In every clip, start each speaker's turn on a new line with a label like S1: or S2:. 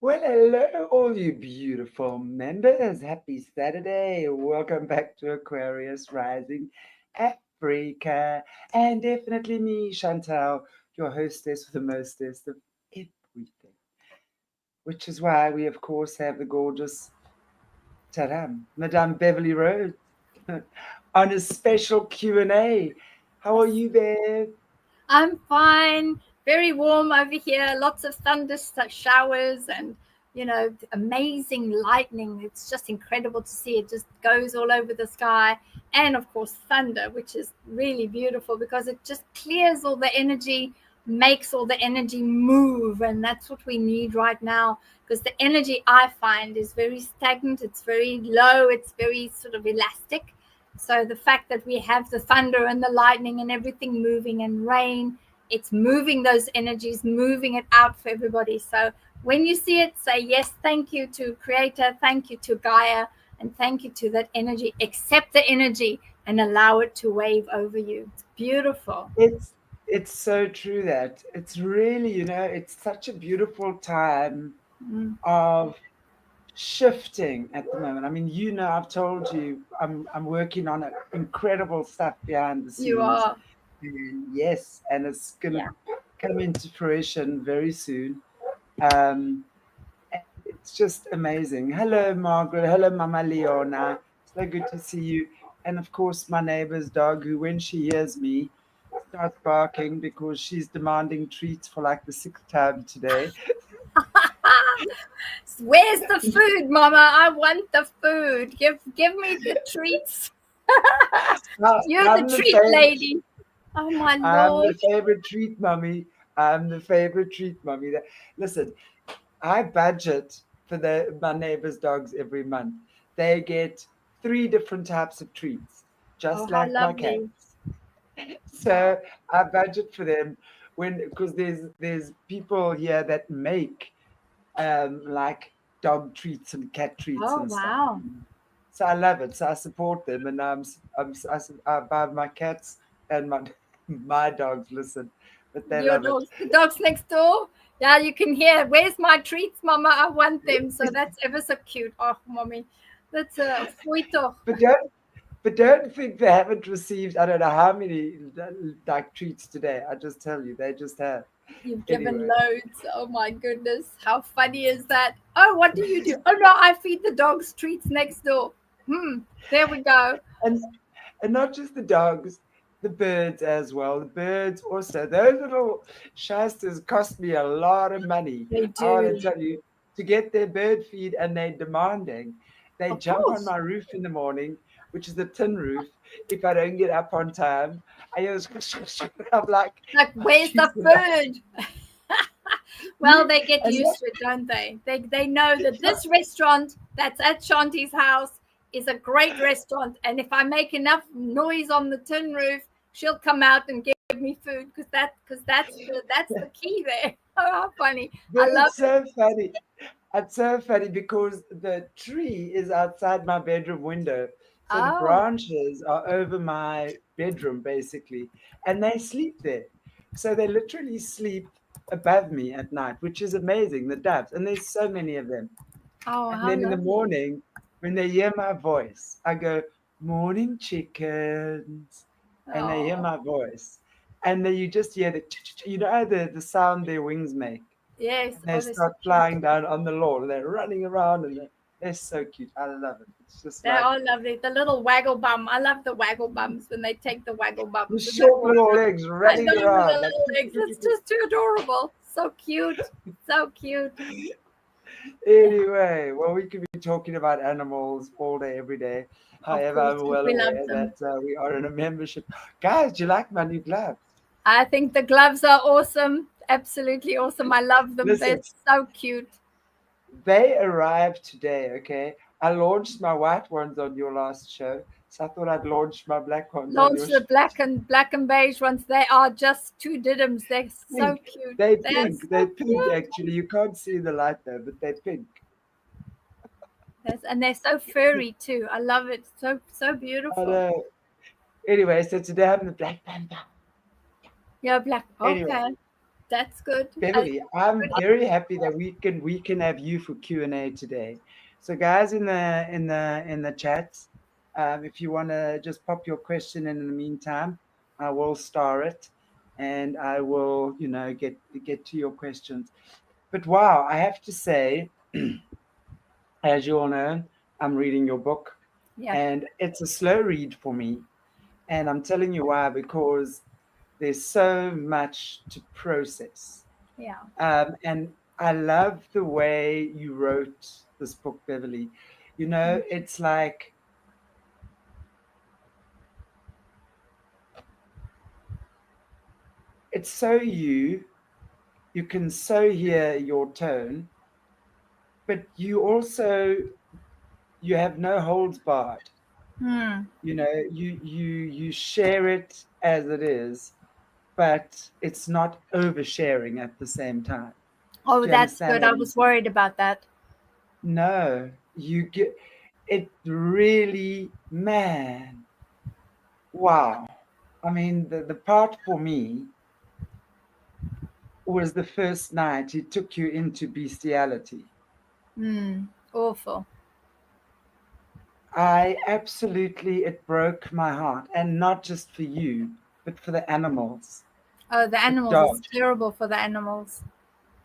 S1: Well, hello, all you beautiful members. Happy Saturday. Welcome back to Aquarius Rising Africa. And definitely me, Chantal, your hostess with the mostest of everything. Which is why we, of course, have the gorgeous Taram, Madame Beverli Rhodes, on a special Q&A. How are you, Bev?
S2: I'm fine. Very warm over here. Lots of thunder showers and, amazing lightning. It's just incredible to see. It just goes all over the sky. And of course, thunder, which is really beautiful because it just clears all the energy, makes all the energy move. And that's what we need right now because the energy I find is very stagnant. It's very low. It's very sort of elastic. So the fact that we have the thunder and the lightning and everything moving and rain, it's moving those energies, moving it out for everybody. So when you see it, say yes, thank you to Creator, thank you to Gaia, and thank you to that energy. Accept the energy and allow it to wave over you. It's beautiful.
S1: It's so true that it's really, it's such a beautiful time
S2: Mm.
S1: of shifting at the moment. I mean, I've told you I'm working on incredible stuff behind the
S2: You
S1: scenes.
S2: are.
S1: And yes, and it's gonna
S2: Yeah.
S1: come into fruition very soon. Um, and it's just amazing. Hello, Margaret. Hello, Mama Leona. So good to see you. And of course, my neighbor's dog, who, when she hears me, starts barking because she's demanding treats for like the sixth time today.
S2: Where's the food, Mama? I want the food. Give me the treats. You're the
S1: I'm the
S2: treat
S1: favorite.
S2: lady. Oh my
S1: I'm the
S2: Lord.
S1: favorite treat mummy. I'm the favorite treat mummy. Listen, I budget for my neighbor's dogs every month. They get three different types of treats,
S2: Oh,
S1: just
S2: how
S1: like my cat.
S2: lovely.
S1: So I budget for them because there's people here that make like dog treats and cat treats
S2: Oh,
S1: and stuff.
S2: wow.
S1: So I love it. So I support them, and I buy my cats and my my dogs. Listen, but they
S2: Your
S1: love it.
S2: dogs, the dogs next door. Yeah, you can hear. Where's my treats, Mama? I want them. So that's ever so cute. Oh, Mommy. That's a foito.
S1: But don't think they haven't received. I don't know how many like treats today. I just tell you, they just have.
S2: You've given
S1: Anyway,
S2: loads. Oh my goodness. How funny is that? Oh, what do you do? Oh no, I feed the dogs treats next door. There we go.
S1: and and not just the dogs, the birds as well. The birds also. Those little shysters cost me a lot of money.
S2: They
S1: I want to
S2: do.
S1: tell you, to get their bird feed, and they're demanding. They
S2: Of
S1: jump on
S2: course.
S1: my roof in the morning, which is the tin roof. If I don't get up on time, I just I'm like,
S2: Like, where's
S1: she's
S2: the
S1: gonna.
S2: food? Well, they get
S1: And
S2: used to it, don't they? They know that this restaurant that's at Chanti's house is a great restaurant, and if I make enough noise on the tin roof, she'll come out and give me food because that's the key there. Oh, how funny! I love
S1: it's
S2: it.
S1: so funny. It's so funny because the tree is outside my bedroom window. So the
S2: Oh,
S1: branches are over my bedroom basically, and they sleep there. So they literally sleep above me at night, which is amazing, the doves. And there's so many of them.
S2: oh,
S1: And
S2: how
S1: then in the
S2: lovely!
S1: morning, when they hear my voice, I go, "Morning, chickens." And they hear
S2: Oh,
S1: my voice. And then you just hear the sound their wings make,
S2: yes.
S1: and they
S2: Oh, they're so
S1: start
S2: cute.
S1: flying down on the lawn. And they're running around, and they're so cute. I love it. It's just
S2: They
S1: like
S2: are lovely. The little waggle bum. I love the waggle bums when they take the waggle
S1: the
S2: bums in the
S1: short
S2: morning.
S1: little legs
S2: I
S1: running
S2: know with the
S1: around. Like,
S2: little legs. It's just too adorable. So cute. So cute. Yeah.
S1: anyway, well, we could be talking about animals all day, every day.
S2: Of
S1: However,
S2: course,
S1: I'm
S2: because
S1: well
S2: we love
S1: aware
S2: them.
S1: that we are in a membership. Guys, do you like my new gloves?
S2: I think the gloves are awesome. Absolutely awesome. I love them. They're
S1: Listen,
S2: so cute.
S1: they arrived today, okay? I launched my white ones on your last show, so I thought I'd launch my black ones on
S2: Launch
S1: your
S2: the
S1: show.
S2: black and beige ones. They are just two diddums. They're so
S1: Pink.
S2: cute.
S1: They
S2: They're
S1: pink. They
S2: so
S1: pink,
S2: cute.
S1: actually. You can't see the light there, but they pink.
S2: And they're so furry too. I love it. So
S1: I
S2: beautiful.
S1: know. Anyway, so today I'm the Black Panther.
S2: Yeah, black.
S1: Anyway,
S2: Okay. That's good.
S1: Beverly, I'm very happy that we can have you for Q&A today. So guys in the chat, if you want to just pop your question in the meantime, I will star it and I will, get to your questions. But wow, I have to say, as you all know, I'm reading your book
S2: Yeah.
S1: and it's a slow read for me. And I'm telling you why, because there's so much to process.
S2: Yeah.
S1: And I love the way you wrote this book, Beverly. It's like it's so you can so hear your tone, but you have no holds barred.
S2: Hmm.
S1: You share it as it is, but it's not oversharing at the same time.
S2: Oh,
S1: Do you
S2: that's
S1: understand
S2: good.
S1: what
S2: I
S1: I'm
S2: was
S1: saying?
S2: worried about that.
S1: No, you get it really, man. Wow. I mean, the part for me was the first night he took you into bestiality.
S2: Hmm. Awful.
S1: It broke my heart. And not just for you, but for the animals,
S2: Oh, the
S1: the
S2: animals. It's
S1: dog,
S2: terrible for the animals.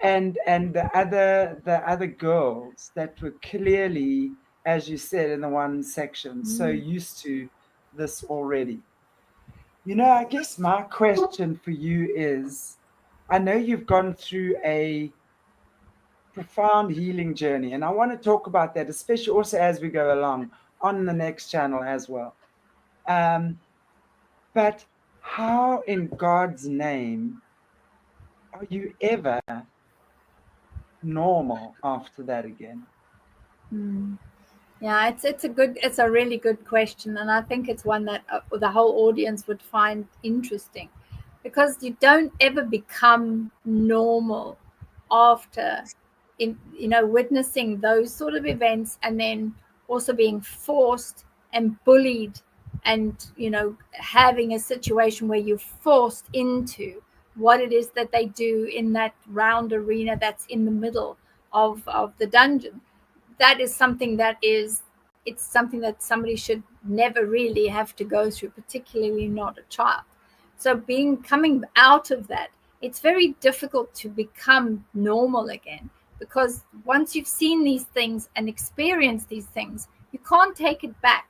S1: and the other girls that were clearly, as you said in the one section, so
S2: Hmm.
S1: used to this already. I guess my question for you is, I know you've gone through a profound healing journey, and I want to talk about that, especially also as we go along on the next channel as well. Um, but how in God's name are you ever normal after that again?
S2: Hmm. Yeah, it's a really good question, and I think it's one that the whole audience would find interesting, because you don't ever become normal after witnessing those sort of events, and then also being forced and bullied, and having a situation where you're forced into what it is that they do in that round arena that's in the middle of the dungeon. That is something that is it's something that somebody should never really have to go through, particularly not a child. So being coming out of that, it's very difficult to become normal again, because once you've seen these things and experienced these things, you can't take it back.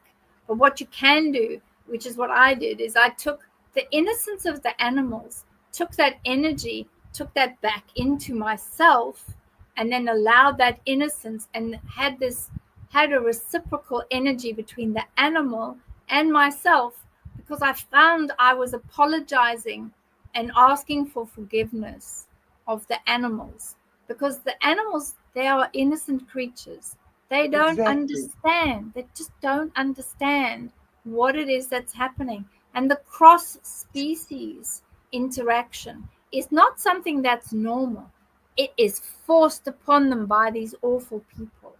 S2: But what you can do, which is what I did, is I took the innocence of the animals, took that energy, took that back into myself, and then allowed that innocence, and had a reciprocal energy between the animal and myself, because I found I was apologizing and asking for forgiveness of the animals, because the animals, they are innocent creatures. They don't
S1: Exactly.
S2: understand. They just don't understand what it is that's happening. And the cross species interaction is not something that's normal. It is forced upon them by these awful people.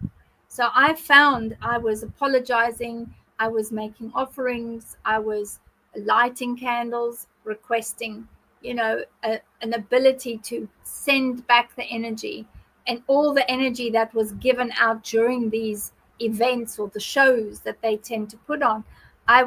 S2: So I found I was apologizing, I was making offerings, I was lighting candles, requesting, an ability to send back the energy, and all the energy that was given out during these events or the shows that they tend to put on. I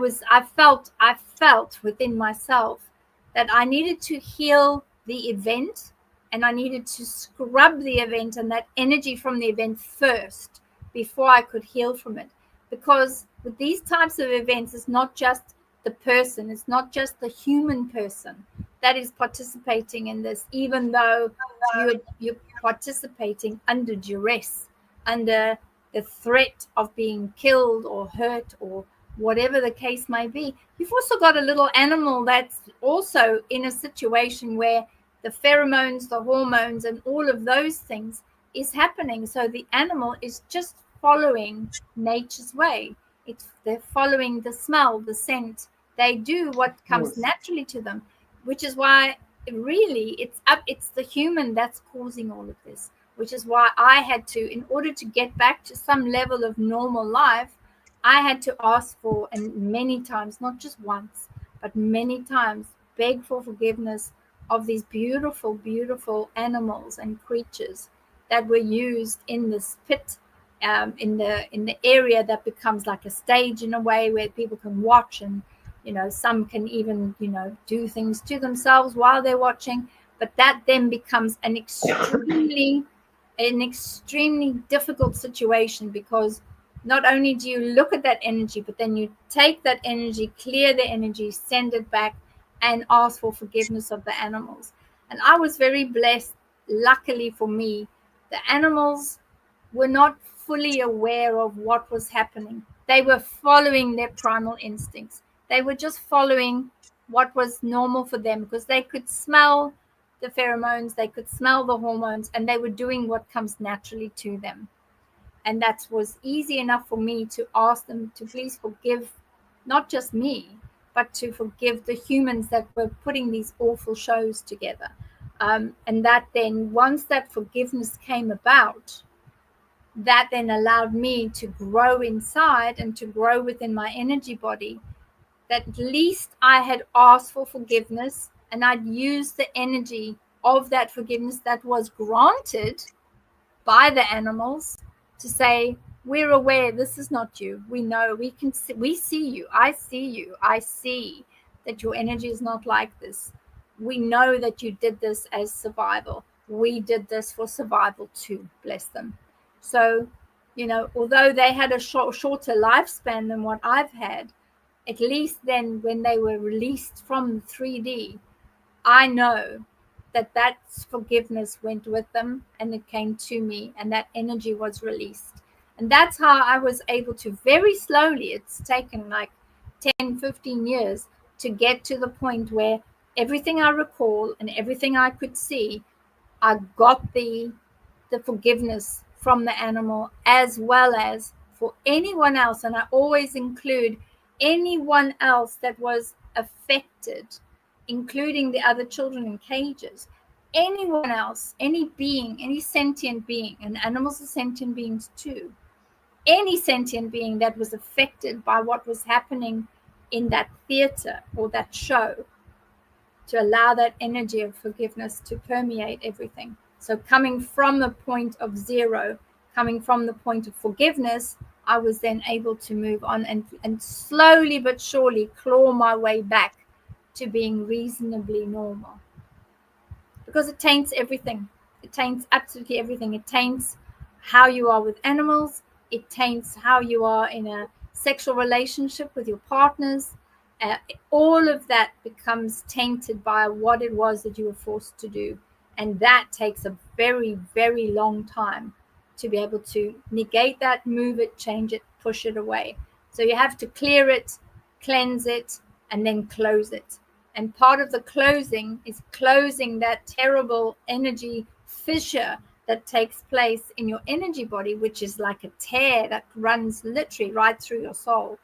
S2: felt within myself that I needed to heal the event, and I needed to scrub the event and that energy from the event first before I could heal from it. Because with these types of events, it's not just the person, it's not just the human person that is participating in this, even though you're participating under duress, under the threat of being killed or hurt, or whatever the case may be. You've also got a little animal that's also in a situation where the pheromones, the hormones, and all of those things is happening. So the animal is just following nature's way. They're following the smell, the scent. They do what
S1: Of
S2: comes
S1: course.
S2: naturally to them, which is why really it's the human that's causing all of this. Which is why I had to, in order to get back to some level of normal life, I had to ask for, and many times, not just once, but many times, beg for forgiveness of these beautiful, beautiful animals and creatures that were used in this pit, in the area that becomes like a stage in a way where people can watch, and some can even do things to themselves while they're watching. But that then becomes an extremely difficult situation, because not only do you look at that energy, but then you take that energy, clear the energy, send it back, and ask for forgiveness of the animals. And I was very blessed. Luckily for me, the animals were not fully aware of what was happening. They were following their primal instincts. They were just following what was normal for them, because they could smell the pheromones, they could smell the hormones, and they were doing what comes naturally to them. And that was easy enough for me to ask them to please forgive not just me, but to forgive the humans that were putting these awful shows together. And that then, once that forgiveness came about, that then allowed me to grow inside and to grow within my energy body, that at least I had asked for forgiveness, and I'd used the energy of that forgiveness that was granted by the animals to say, we're aware this is not you. We know, we see you. I see you. I see that your energy is not like this. We know that you did this as survival. We did this for survival too, bless them. So, although they had a shorter lifespan than what I've had, at least then when they were released from 3D, I know that forgiveness went with them, and it came to me, and that energy was released. And that's how I was able to very slowly, it's taken like 10, 15 years to get to the point where everything I recall and everything I could see, I got the forgiveness from the animal, as well as for anyone else. And I always include anyone else that was affected, including the other children in cages. Anyone else, any being, any sentient being, and animals are sentient beings too, any sentient being that was affected by what was happening in that theater or that show, to allow that energy of forgiveness to permeate everything. So coming from the point of zero, coming from the point of forgiveness, I was then able to move on and slowly but surely claw my way back to being reasonably normal. Because it taints everything. It taints absolutely everything. It taints how you are with animals. It taints how you are in a sexual relationship with your partners. All of that becomes tainted by what it was that you were forced to do. And that takes a very, very long time to be able to negate that, move it, change it, push it away. So you have to clear it, cleanse it, and then close it. And part of the closing is closing that terrible energy fissure that takes place in your energy body, which is like a tear that runs literally right through your soul.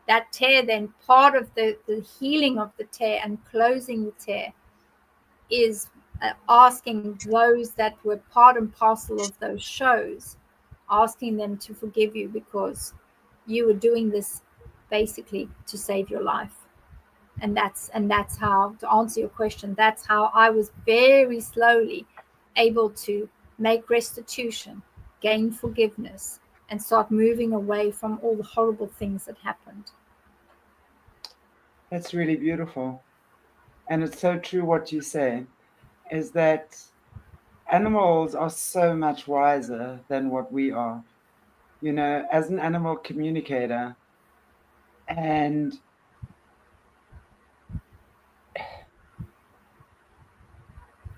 S2: That tear, then part of the healing of the tear and closing the tear is asking those that were part and parcel of those shows, asking them to forgive you, because you were doing this basically to save your life. And that's how, to answer your question, that's how I was very slowly able to make restitution, gain forgiveness, and start moving away from all the horrible things that happened.
S1: That's really beautiful. And it's so true what you say, is that animals are so much wiser than what we are. As an animal communicator, and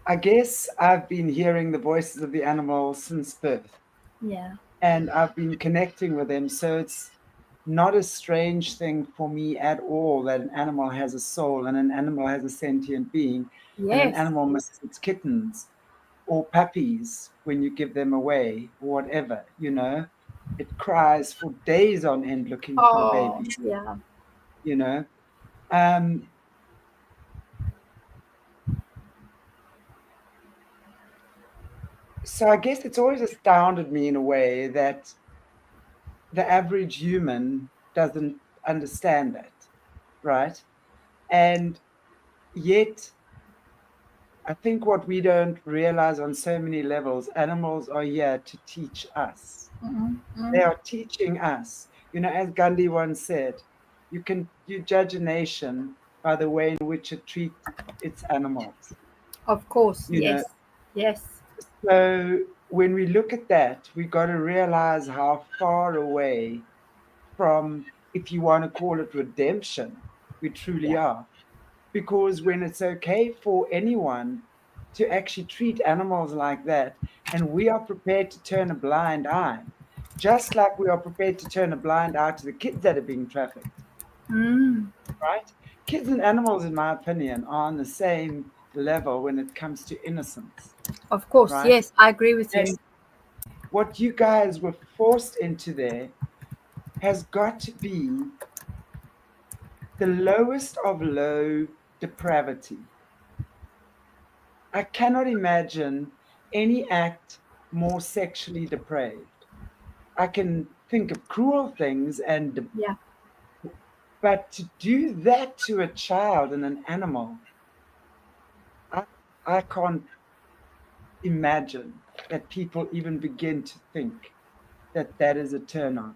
S1: I guess I've been hearing the voices of the animals since birth,
S2: Yeah.
S1: and I've been connecting with them. So it's not a strange thing for me at all that an animal has a soul and an animal has a sentient being, and an
S2: Yes.
S1: animal misses its kittens or puppies when you give them away or whatever. It cries for days on end looking for a
S2: Oh,
S1: baby.
S2: yeah.
S1: you know um so I guess it's always astounded me in a way that the average human doesn't understand that, right? And yet I think what we don't realize on so many levels, animals are here to teach us. They are teaching us. As Gandhi once said, you judge a nation by the way in which it treats its animals.
S2: Of course,
S1: You know,
S2: yes, yes,
S1: so when we look at that, we got to realize how far away from, if you want to call it redemption, we truly
S2: yeah.
S1: are. Because when it's okay for anyone to actually treat animals like that, and we are prepared to turn a blind eye, just like we are prepared to turn a blind eye to the kids that are being trafficked,
S2: Mm,
S1: right? Kids and animals, in my opinion, are on the same level when it comes to innocence,
S2: of course,
S1: right?
S2: yes, I agree with you.
S1: And what you guys were forced into there has got to be the lowest of low depravity. I cannot imagine any act more sexually depraved. I can think of cruel things,
S2: Yeah.
S1: but to do that to a child and an animal, I, I can't imagine that people even begin to think that that is a turn on.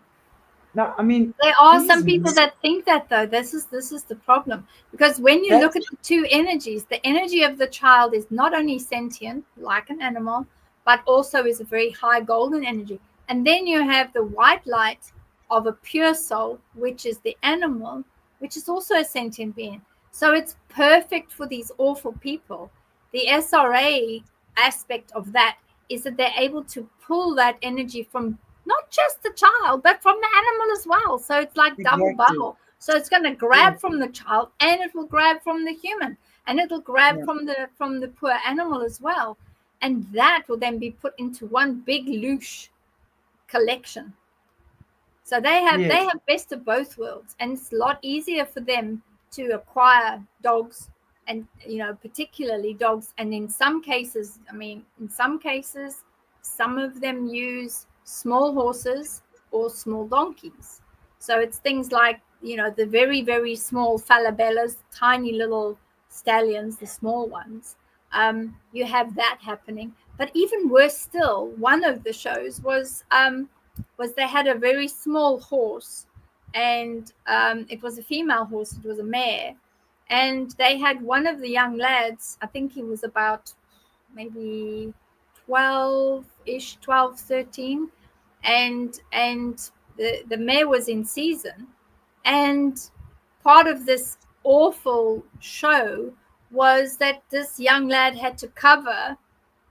S1: Now, I mean,
S2: There are
S1: these
S2: some people
S1: men,
S2: that think that, though. This is the problem, because when you look
S1: that's
S2: at the two energies, the energy of the child is not only sentient like an animal, but also is a very high golden energy. And then you have the white light of a pure soul, which is the animal, which is also a sentient being. So it's perfect for these awful people. The SRA aspect of that is that they're able to pull that energy from not just the child, but from the animal as well. So it's like double
S1: exactly.
S2: bubble. So it's going to
S1: Yeah,
S2: grab from the child, and it will grab from the human, and it'll grab
S1: yeah.
S2: from the poor animal as well. And that will then be put into one big loosh collection. So they
S1: Yes,
S2: have best of both worlds, and it's a lot easier for them to acquire dogs, and particularly dogs. And in some cases, some of them use small horses or small donkeys. So it's things like the very very small falabellas, tiny little stallions, the small ones. You have that happening. But even worse still, one of the shows was they had a very small horse, and it was a female horse, it was a mare, and they had one of the young lads, I think he was about maybe 12-ish, 12, 13, and the mare was in season, and part of this awful show was that this young lad had to cover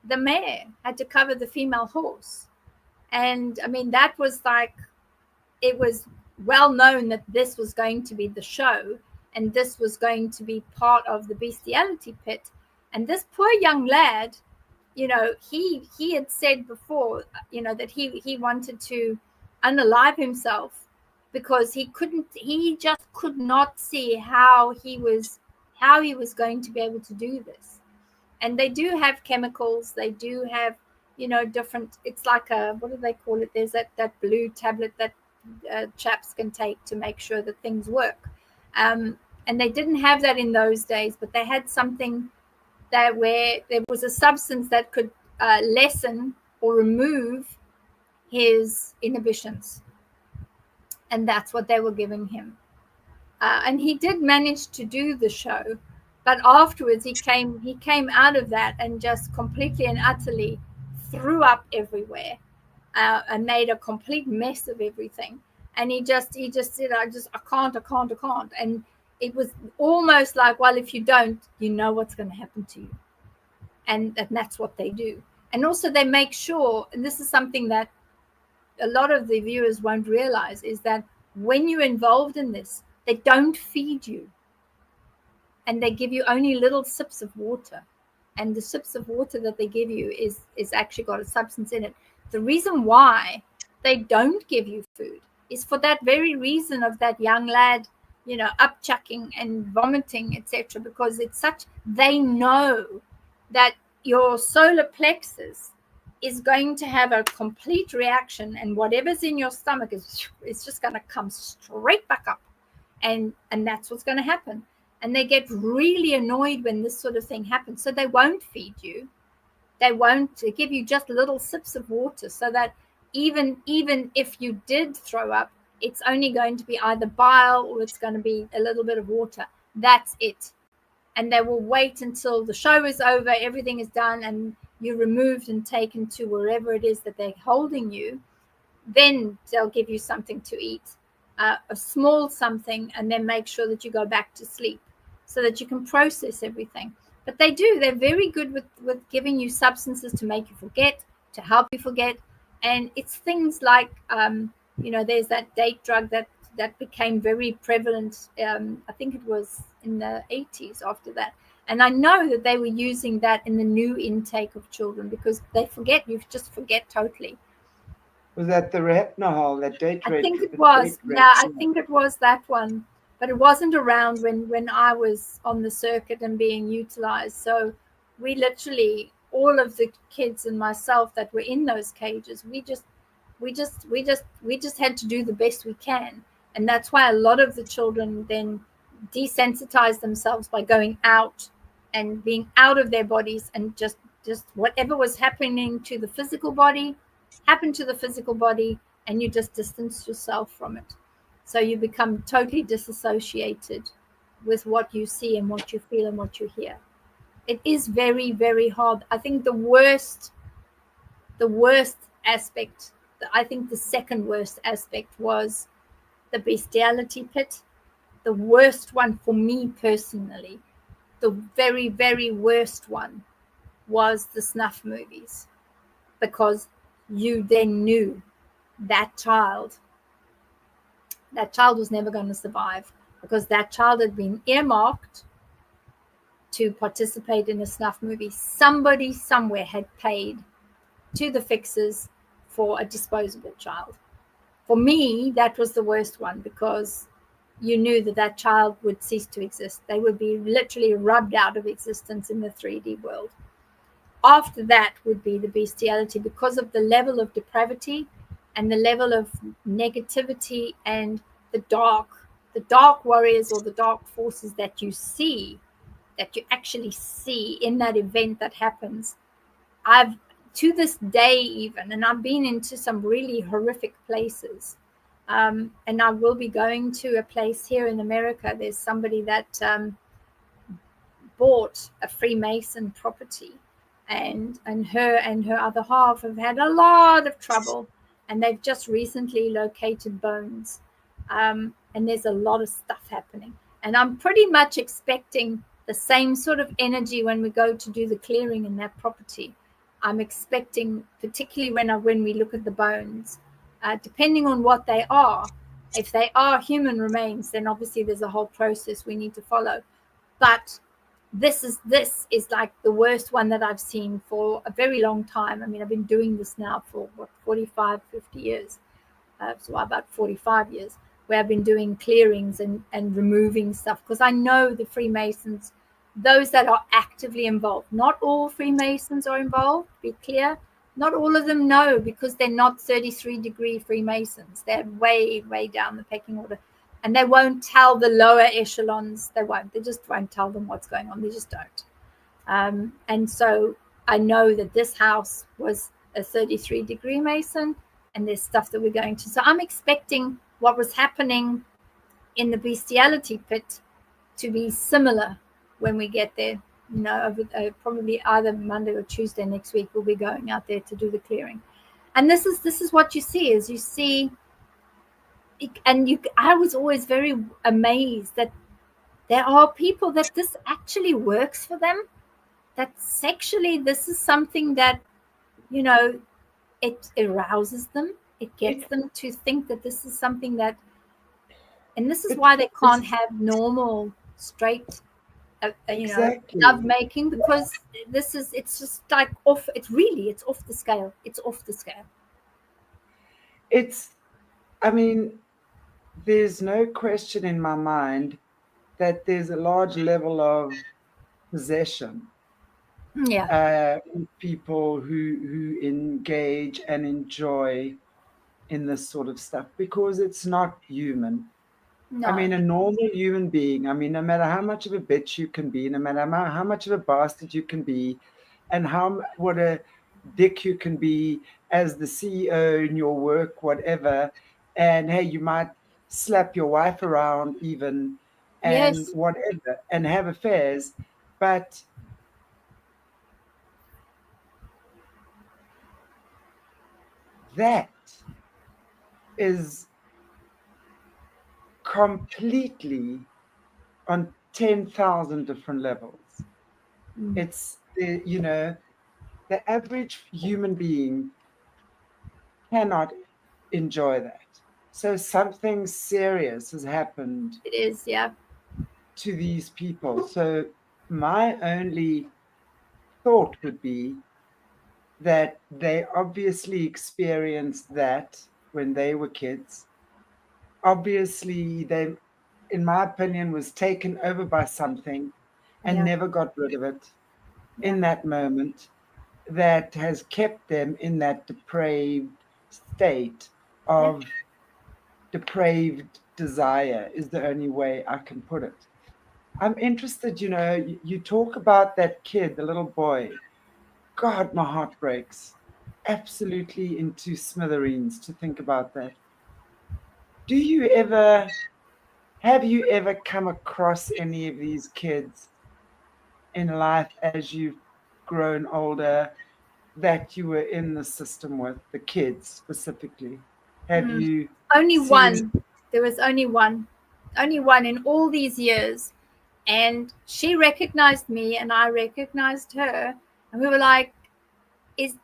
S2: the mare, had to cover the female horse. And I mean, that was like, it was well known that this was going to be the show, and this was going to be part of the bestiality pit. And this poor young lad, he had said before, that he wanted to unalive himself, because he just could not see how he was going to be able to do this. And they do have chemicals, they do have different, it's like a, what do they call it, there's that blue tablet that chaps can take to make sure that things work. And they didn't have that in those days, but they had something that where there was a substance that could lessen or remove his inhibitions, and that's what they were giving him. And he did manage to do the show, but afterwards he came out of that and just completely and utterly threw up everywhere, and made a complete mess of everything. And he just said, I can't. And it was almost like, well, if you don't, you know what's going to happen to you. And that's what they do. And also they make sure, and this is something that a lot of the viewers won't realize, is that when you're involved in this, they don't feed you, and they give you only little sips of water. And the sips of water that they give you is actually got a substance in it. The reason why they don't give you food is for that very reason of that young lad, upchucking and vomiting, etc. Because they know that your solar plexus is going to have a complete reaction, and whatever's in your stomach is just going to come straight back up, and that's what's going to happen. and they get really annoyed when this sort of thing happens. So they won't feed you. They won't give you just little sips of water, so that even if you did throw up, it's only going to be either bile or it's going to be a little bit of water. That's it. And they will wait until the show is over, everything is done, and you're removed and taken to wherever it is that they're holding you. Then they'll give you something to eat, a small something, and then make sure that you go back to sleep so that you can process everything. But they're very good with giving you substances to make you forget, to help you forget. And it's things like, there's that date drug that became very prevalent. I think it was in the 80s after that. And I know that they were using that in the new intake of children because they forget, you just forget totally.
S1: Was that the retinol, that date
S2: I
S1: rate?
S2: think it was. Yeah, I think it was that one. But it wasn't around when I was on the circuit and being utilized. So we literally, all of the kids and myself that were in those cages, we just had to do the best we can. And that's why a lot of the children then desensitize themselves by going out and being out of their bodies, and just whatever was happening to the physical body happened to the physical body, and you just distance yourself from it. So you become totally disassociated with what you see and what you feel and what you hear. It is very, very hard. I think the worst aspect, I think the second worst aspect was the bestiality pit. The worst one for me personally, the very, very worst one was the snuff movies, because you then knew that child was never going to survive, because that child had been earmarked to participate in a snuff movie. Somebody somewhere had paid to the fixers for a disposable child. For me, that was the worst one, because you knew that child would cease to exist. They would be literally rubbed out of existence in the 3D world. After that would be the bestiality, because of the level of depravity and the level of negativity and the dark warriors or the dark forces that you actually see in that event that happens. I've, to this day even, and I've been into some really horrific places, and I will be going to a place here in America. There's somebody that bought a Freemason property, and her other half have had a lot of trouble, and they've just recently located bones, and there's a lot of stuff happening, and I'm pretty much expecting the same sort of energy when we go to do the clearing in that property. I'm expecting, particularly when we look at the bones, depending on what they are. If they are human remains, then obviously there's a whole process we need to follow. But this is like the worst one that I've seen for a very long time. I mean, I've been doing this now for 45, 50 years. So about 45 years, where I've been doing clearings and removing stuff, because I know the Freemasons, those that are actively involved. Not all Freemasons are involved, be clear. Not all of them know, because they're not 33-degree Freemasons. They're way, way down the pecking order. And they won't tell the lower echelons. They just won't tell them what's going on. They just don't. And so I know that this house was a 33-degree Mason, and there's stuff that we're going to. So I'm expecting what was happening in the bestiality pit to be similar when we get there. Probably either Monday or Tuesday next week, we'll be going out there to do the clearing. And this is what you see, is you see, and I was always very amazed that there are people that this actually works for them, that sexually this is something that, it arouses them. It gets them to think that this is something that, and this is why they can't have normal, straight,
S1: exactly.
S2: love making, because it's just like off. It's off the scale. It's off the scale.
S1: I mean, there's no question in my mind that there's a large level of possession.
S2: Yeah.
S1: People who engage and enjoy in this sort of stuff, because it's not human. I
S2: No.
S1: mean, a normal human being, I mean, no matter how much of a bitch you can be, no matter how much of a bastard you can be, and what a dick you can be as the CEO in your work, whatever, and hey, you might slap your wife around even, and
S2: Yes,
S1: whatever, and have affairs, but that is completely on 10,000 different levels.
S2: mm,
S1: It's the average human being cannot enjoy that. So something serious has happened
S2: it is. Yeah.
S1: to these people. So my only thought would be that they obviously experienced that when they were kids. Obviously, they, in my opinion, was taken over by something and
S2: Yeah.
S1: never got rid of it
S2: Yeah.
S1: in that moment, that has kept them in that depraved state
S2: Yeah.
S1: of depraved desire, is the only way I can put it. I'm interested, you talk about that kid, the little boy. God, my heart breaks absolutely into smithereens to think about that. Do you ever, have you ever come across any of these kids in life as you've grown older that you were in the system with, the kids specifically? Have
S2: Mm.
S1: you
S2: Only
S1: seen?
S2: one. There was only one in all these years. And she recognized me and I recognized her. And we were like, is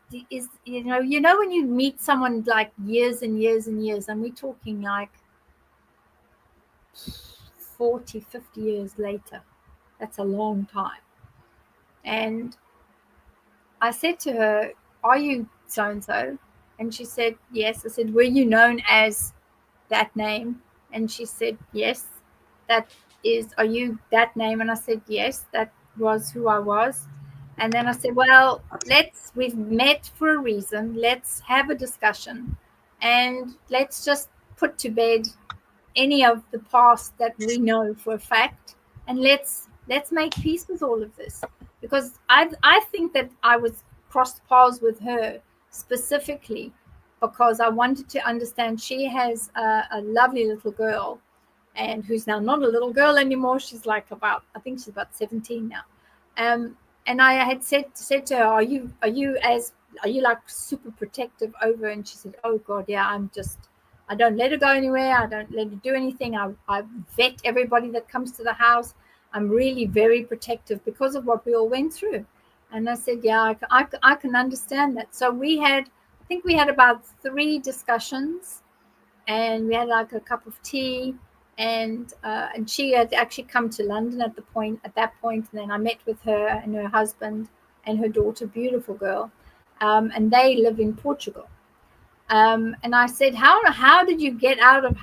S2: when you meet someone like years and years and years, and we're talking like 40, 50 years later. That's a long time. And I said to her, "Are you so and so?" And she said, "Yes." I said, "Were you known as that name?" And she said, "Yes." That are you that name? And I said, "Yes, that was who I was." And then I said, "Well, we've met for a reason. Let's have a discussion and let's just put to bed any of the past that we know for a fact, and let's make peace with all of this, because I think that I was crossed paths with her specifically because I wanted to understand. She has a lovely little girl, and who's now not a little girl anymore. She's like about, I think she's about 17 now. um and I had said to her, are you like super protective over? And she said, "Oh God, yeah, I don't let her go anywhere. I don't let her do anything. I vet everybody that comes to the house. I'm really very protective because of what we all went through." And I said, "Yeah, I can understand that." So I think we had about 3 discussions, and we had like a cup of tea, and she had actually come to London at that point, and then I met with her and her husband and her daughter, beautiful girl, and they live in Portugal. And I said, how did you get out of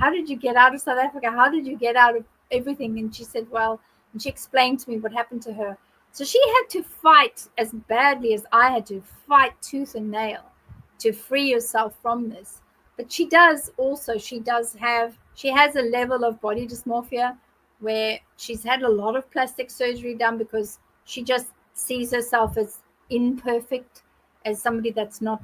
S2: South Africa? How did you get out of everything? And she said, well, and she explained to me what happened to her. So she had to fight as badly as I had to fight tooth and nail to free herself from this. But she has a level of body dysmorphia where she's had a lot of plastic surgery done because she just sees herself as imperfect, as somebody that's not,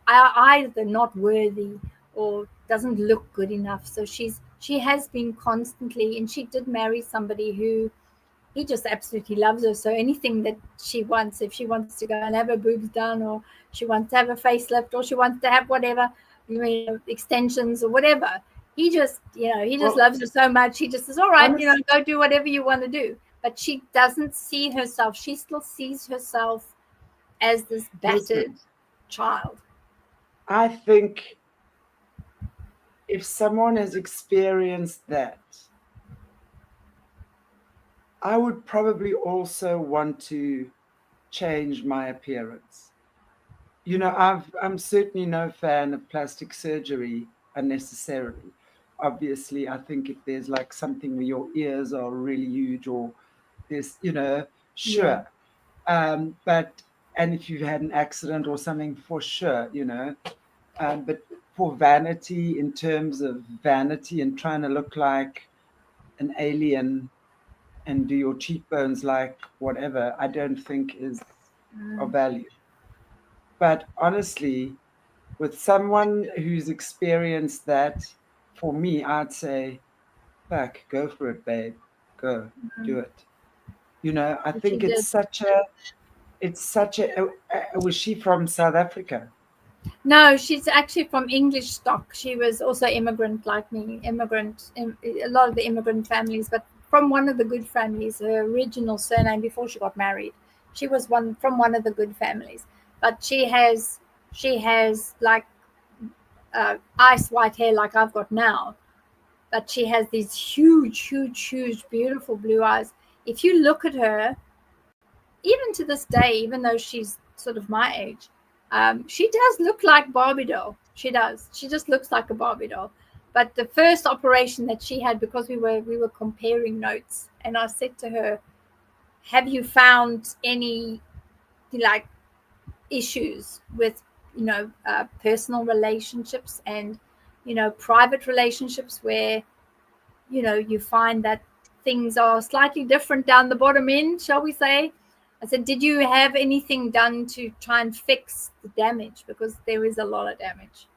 S2: either not worthy or doesn't look good enough. So she has been constantly, and she did marry somebody who, he just absolutely loves her. So anything that she wants, if she wants to go and have her boobs done, or she wants to have a facelift, or she wants to have whatever, extensions or whatever, he just
S1: Well,
S2: loves her so much. He just says, all right,
S1: honest,
S2: go do whatever you want to do. But she doesn't see herself. She still sees herself as this battered
S1: listen,
S2: child.
S1: I think if someone has experienced that, I would probably also want to change my appearance. I'm certainly no fan of plastic surgery unnecessarily. Obviously, I think if there's like something where your ears are really huge, or this,
S2: Yeah.
S1: sure. But and if you've had an accident or something, for sure, but for vanity, in terms of vanity and trying to look like an alien and do your cheekbones like whatever, I don't think is of value. But honestly, with someone who's experienced that, for me, I'd say, fuck, go for it, babe. Go, do it. You know, I
S2: She
S1: think
S2: did.
S1: it's such a, was she from South Africa?
S2: No, she's actually from English stock. She was also immigrant like me, a lot of the immigrant families, but from one of the good families. Her original surname before she got married, she was one of the good families. But she has like ice white hair like I've got now, but she has these huge, huge, huge, beautiful blue eyes. If you look at her, even to this day, even though she's sort of my age, she does look like Barbie doll. She does. She just looks like a Barbie doll. But the first operation that she had, because we were comparing notes, and I said to her, "Have you found any like issues with personal relationships and private relationships where you find that things are slightly different down the bottom end, shall we say?" I said, "Did you have anything done to try and fix the damage? Because there is a lot of damage."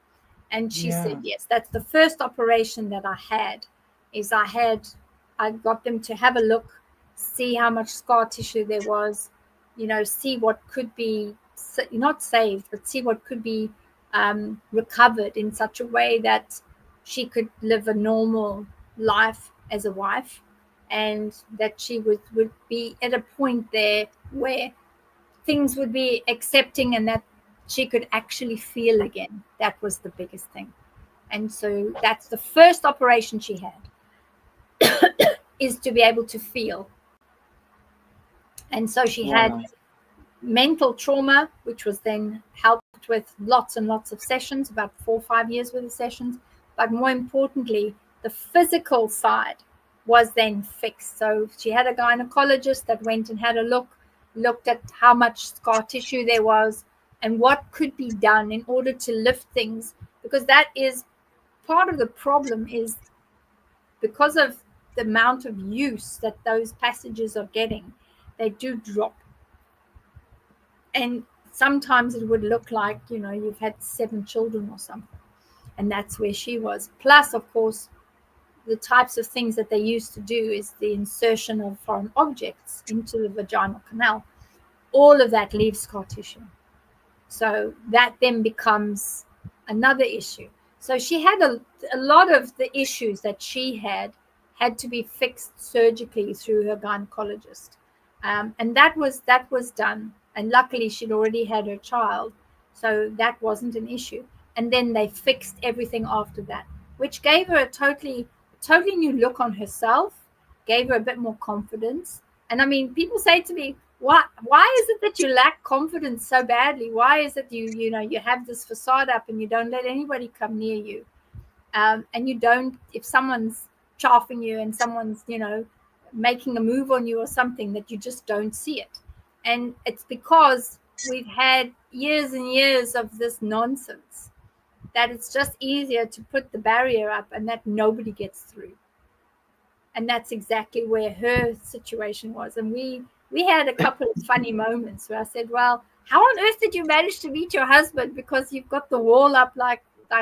S2: And she
S1: Yeah.
S2: said, yes, that's the first operation that I had, is I got them to have a look, see how much scar tissue there was, see what could be not saved, but see what could be recovered in such a way that she could live a normal life as a wife, and that she would be at a point there where things would be accepting, and that she could actually feel again. That was the biggest thing. And so that's the first operation she had, is to be able to feel. And so she had
S1: Wow.
S2: mental trauma, which was then helped with lots and lots of sessions, about 4 or 5 years worth of sessions. But more importantly, the physical side was then fixed. So she had a gynecologist that went and had a looked at how much scar tissue there was and what could be done in order to lift things, because that is part of the problem, is because of the amount of use that those passages are getting, they do drop. And sometimes it would look like you've had 7 children or something, and that's where she was. Plus, of course, the types of things that they used to do is the insertion of foreign objects into the vaginal canal. All of that leaves scar tissue, so that then becomes another issue. So she had a lot of the issues that she had to be fixed surgically through her gynecologist, and that was done. And luckily, she'd already had her child, so that wasn't an issue. And then they fixed everything after that, which gave her a totally new look on herself, gave her a bit more confidence. And I mean, people say to me, why is it that you lack confidence so badly? Why is it you have this facade up and you don't let anybody come near you? And you don't, if someone's chaffing you and someone's making a move on you or something, that you just don't see it. And it's because we've had years and years of this nonsense, that it's just easier to put the barrier up and that nobody gets through. And that's exactly where her situation was. And we had a couple of funny moments where I said, well, how on earth did you manage to meet your husband? Because you've got the wall up like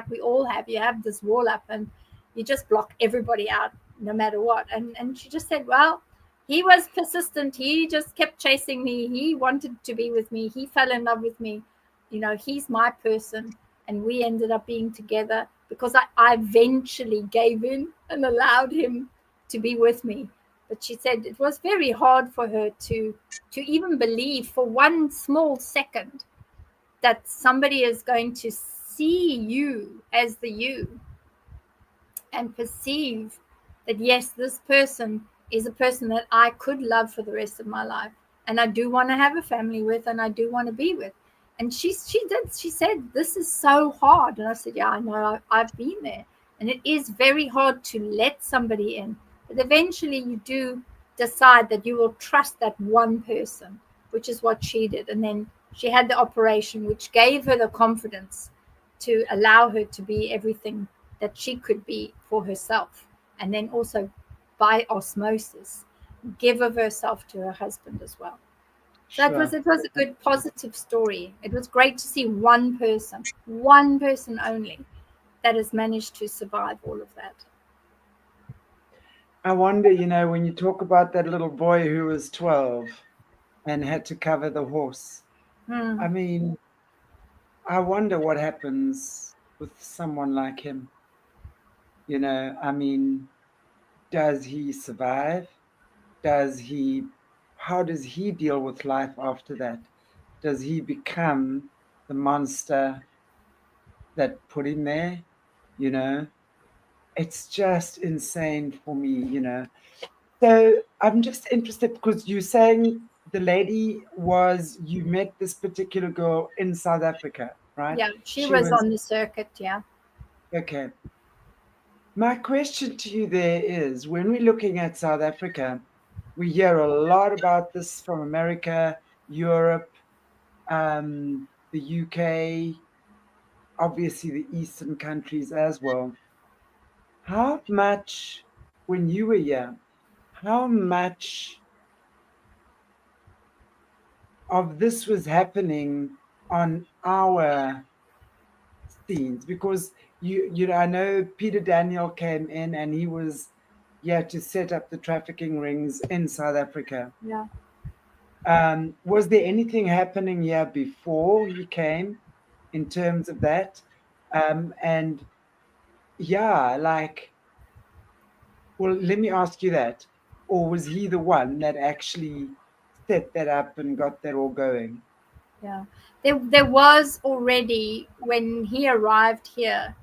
S2: we all have. You have this wall up and you just block everybody out no matter what. And she just said, well, he was persistent. He just kept chasing me. He wanted to be with me. He fell in love with me. He's my person. And we ended up being together because I eventually gave in and allowed him to be with me. But she said it was very hard for her to even believe for one small second that somebody is going to see you as the you and perceive that, yes, this person is a person that I could love for the rest of my life, and I do want to have a family with, and I do want to be with. And she said, this is so hard. And I said, yeah, I know, I've been there. And it is very hard to let somebody in. But eventually you do decide that you will trust that one person, which is what she did. And then she had the operation, which gave her the confidence to allow her to be everything that she could be for herself, and then also by osmosis give of herself to her husband as well. So
S1: Sure.
S2: it was a good positive story. It was great to see one person only, that has managed to survive all of that.
S1: I wonder, when you talk about that little boy who was 12 and had to cover the horse, I mean, I wonder what happens with someone like him. I mean, does he survive? Does he, how does he deal with life after that? Does he become the monster that put him there? You know, it's just insane for me. So I'm just interested because you're saying the lady was, you met this particular girl in South Africa, right?
S2: Yeah, she
S1: She
S2: was
S1: was,
S2: on the circuit. Yeah.
S1: okay. My question to you there is, when we're looking at South Africa, we hear a lot about this from America, Europe, the UK, obviously the Eastern countries as well. How much, when you were here, how much of this was happening on our scenes? Because I know Peter Daniel came in and he was, yeah, to set up the trafficking rings in South Africa.
S2: Yeah.
S1: Was there anything happening here before he came in terms of that? And yeah, like, well, let me ask you that. Or was he the one that actually set that up and got that all going?
S2: Yeah. There was already, when he arrived here,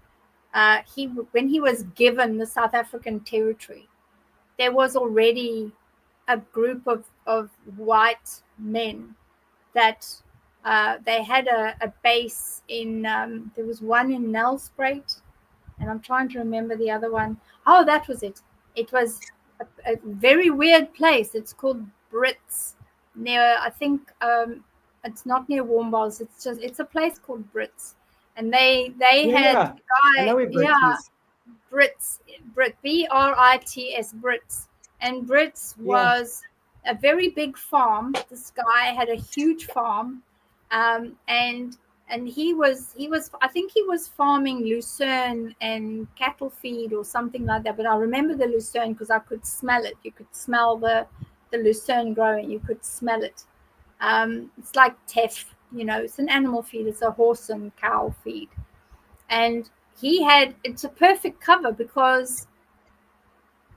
S2: when he was given the South African territory, there was already a group of white men that they had a base in, there was one in Nelspruit, and I'm trying to remember the other one. Oh, that was it. It was a very weird place. It's called Brits, near, I think, it's not near Warmballs. It's a place called Brits, and they
S1: Yeah,
S2: had
S1: yeah. I know
S2: guy,
S1: where
S2: yeah,
S1: Brits is.
S2: Brits, Brits, and Brits
S1: Yeah.
S2: was a very big farm. This guy had a huge farm, and he was I think he was farming lucerne and cattle feed or something like that. But I remember the lucerne because I could smell it. You could smell the lucerne growing. You could smell it. It's like teff, it's an animal feed. It's a horse and cow feed, and it's a perfect cover because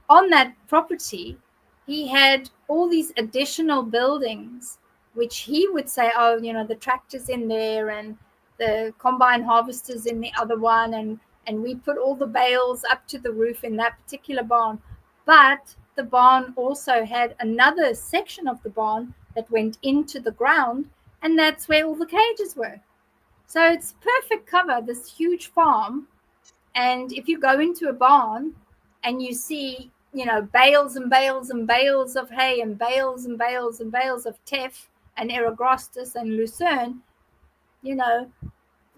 S2: on that property, he had all these additional buildings, which he would say, oh, the tractor's in there and the combine harvester's in the other one. And we put all the bales up to the roof in that particular barn. But the barn also had another section of the barn that went into the ground, and that's where all the cages were. So it's perfect cover, this huge farm. And if you go into a barn and you see, bales and bales and bales of hay and bales and bales and bales of teff and eragrostis and lucerne, you know,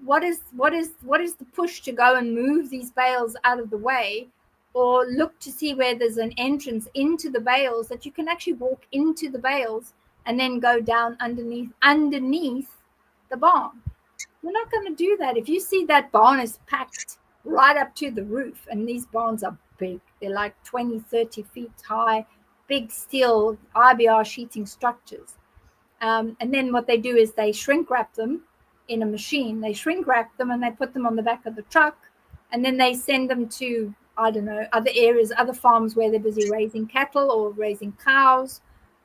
S2: what is the push to go and move these bales out of the way, or look to see where there's an entrance into the bales that you can actually walk into the bales and then go down underneath the barn. You're not going to do that. If you see that barn is packed right up to the roof, and these barns are big, they're like 20, 30 feet high, big steel IBR sheeting structures. And then what they do is they shrink wrap them in a machine. They shrink wrap them and they put them on the back of the truck, and then they send them to, I don't know, other areas, other farms where they're busy raising cattle or raising cows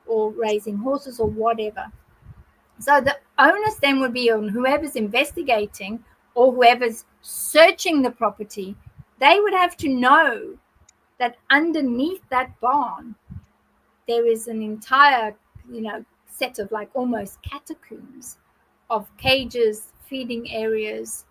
S2: or raising horses or whatever. So the onus then would be on whoever's investigating or whoever's searching the property. They would have to know that underneath that barn, there is an entire, set of like almost catacombs of cages, feeding areas,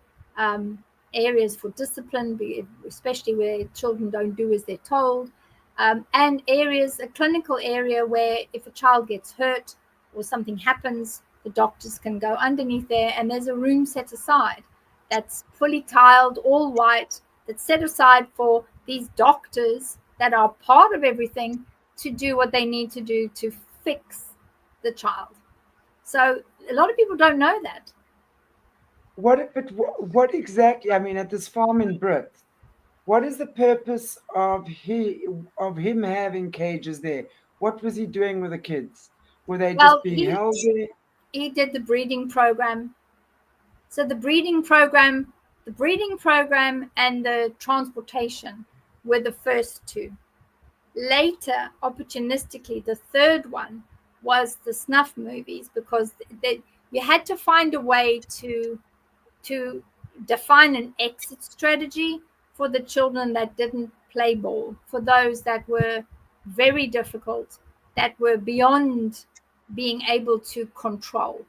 S2: areas for discipline, especially where children don't do as they're told, and areas, a clinical area where if a child gets hurt or something happens, the doctors can go underneath there, and there's a room set aside that's fully tiled, all white, that's set aside for these doctors that are part of everything to do what they need to do to fix the child. So a lot of people don't know that.
S1: What exactly? I mean, at this farm in Brit, what is the purpose of him having cages there? What was he doing with the kids? Were they
S2: Well,
S1: just being held there?
S2: he did the breeding program. So the breeding program and the transportation were the first two. Later, opportunistically, the third one was the snuff movies, because you had to find a way to define an exit strategy for the children that didn't play ball, for those that were very difficult, that were beyond being able to control,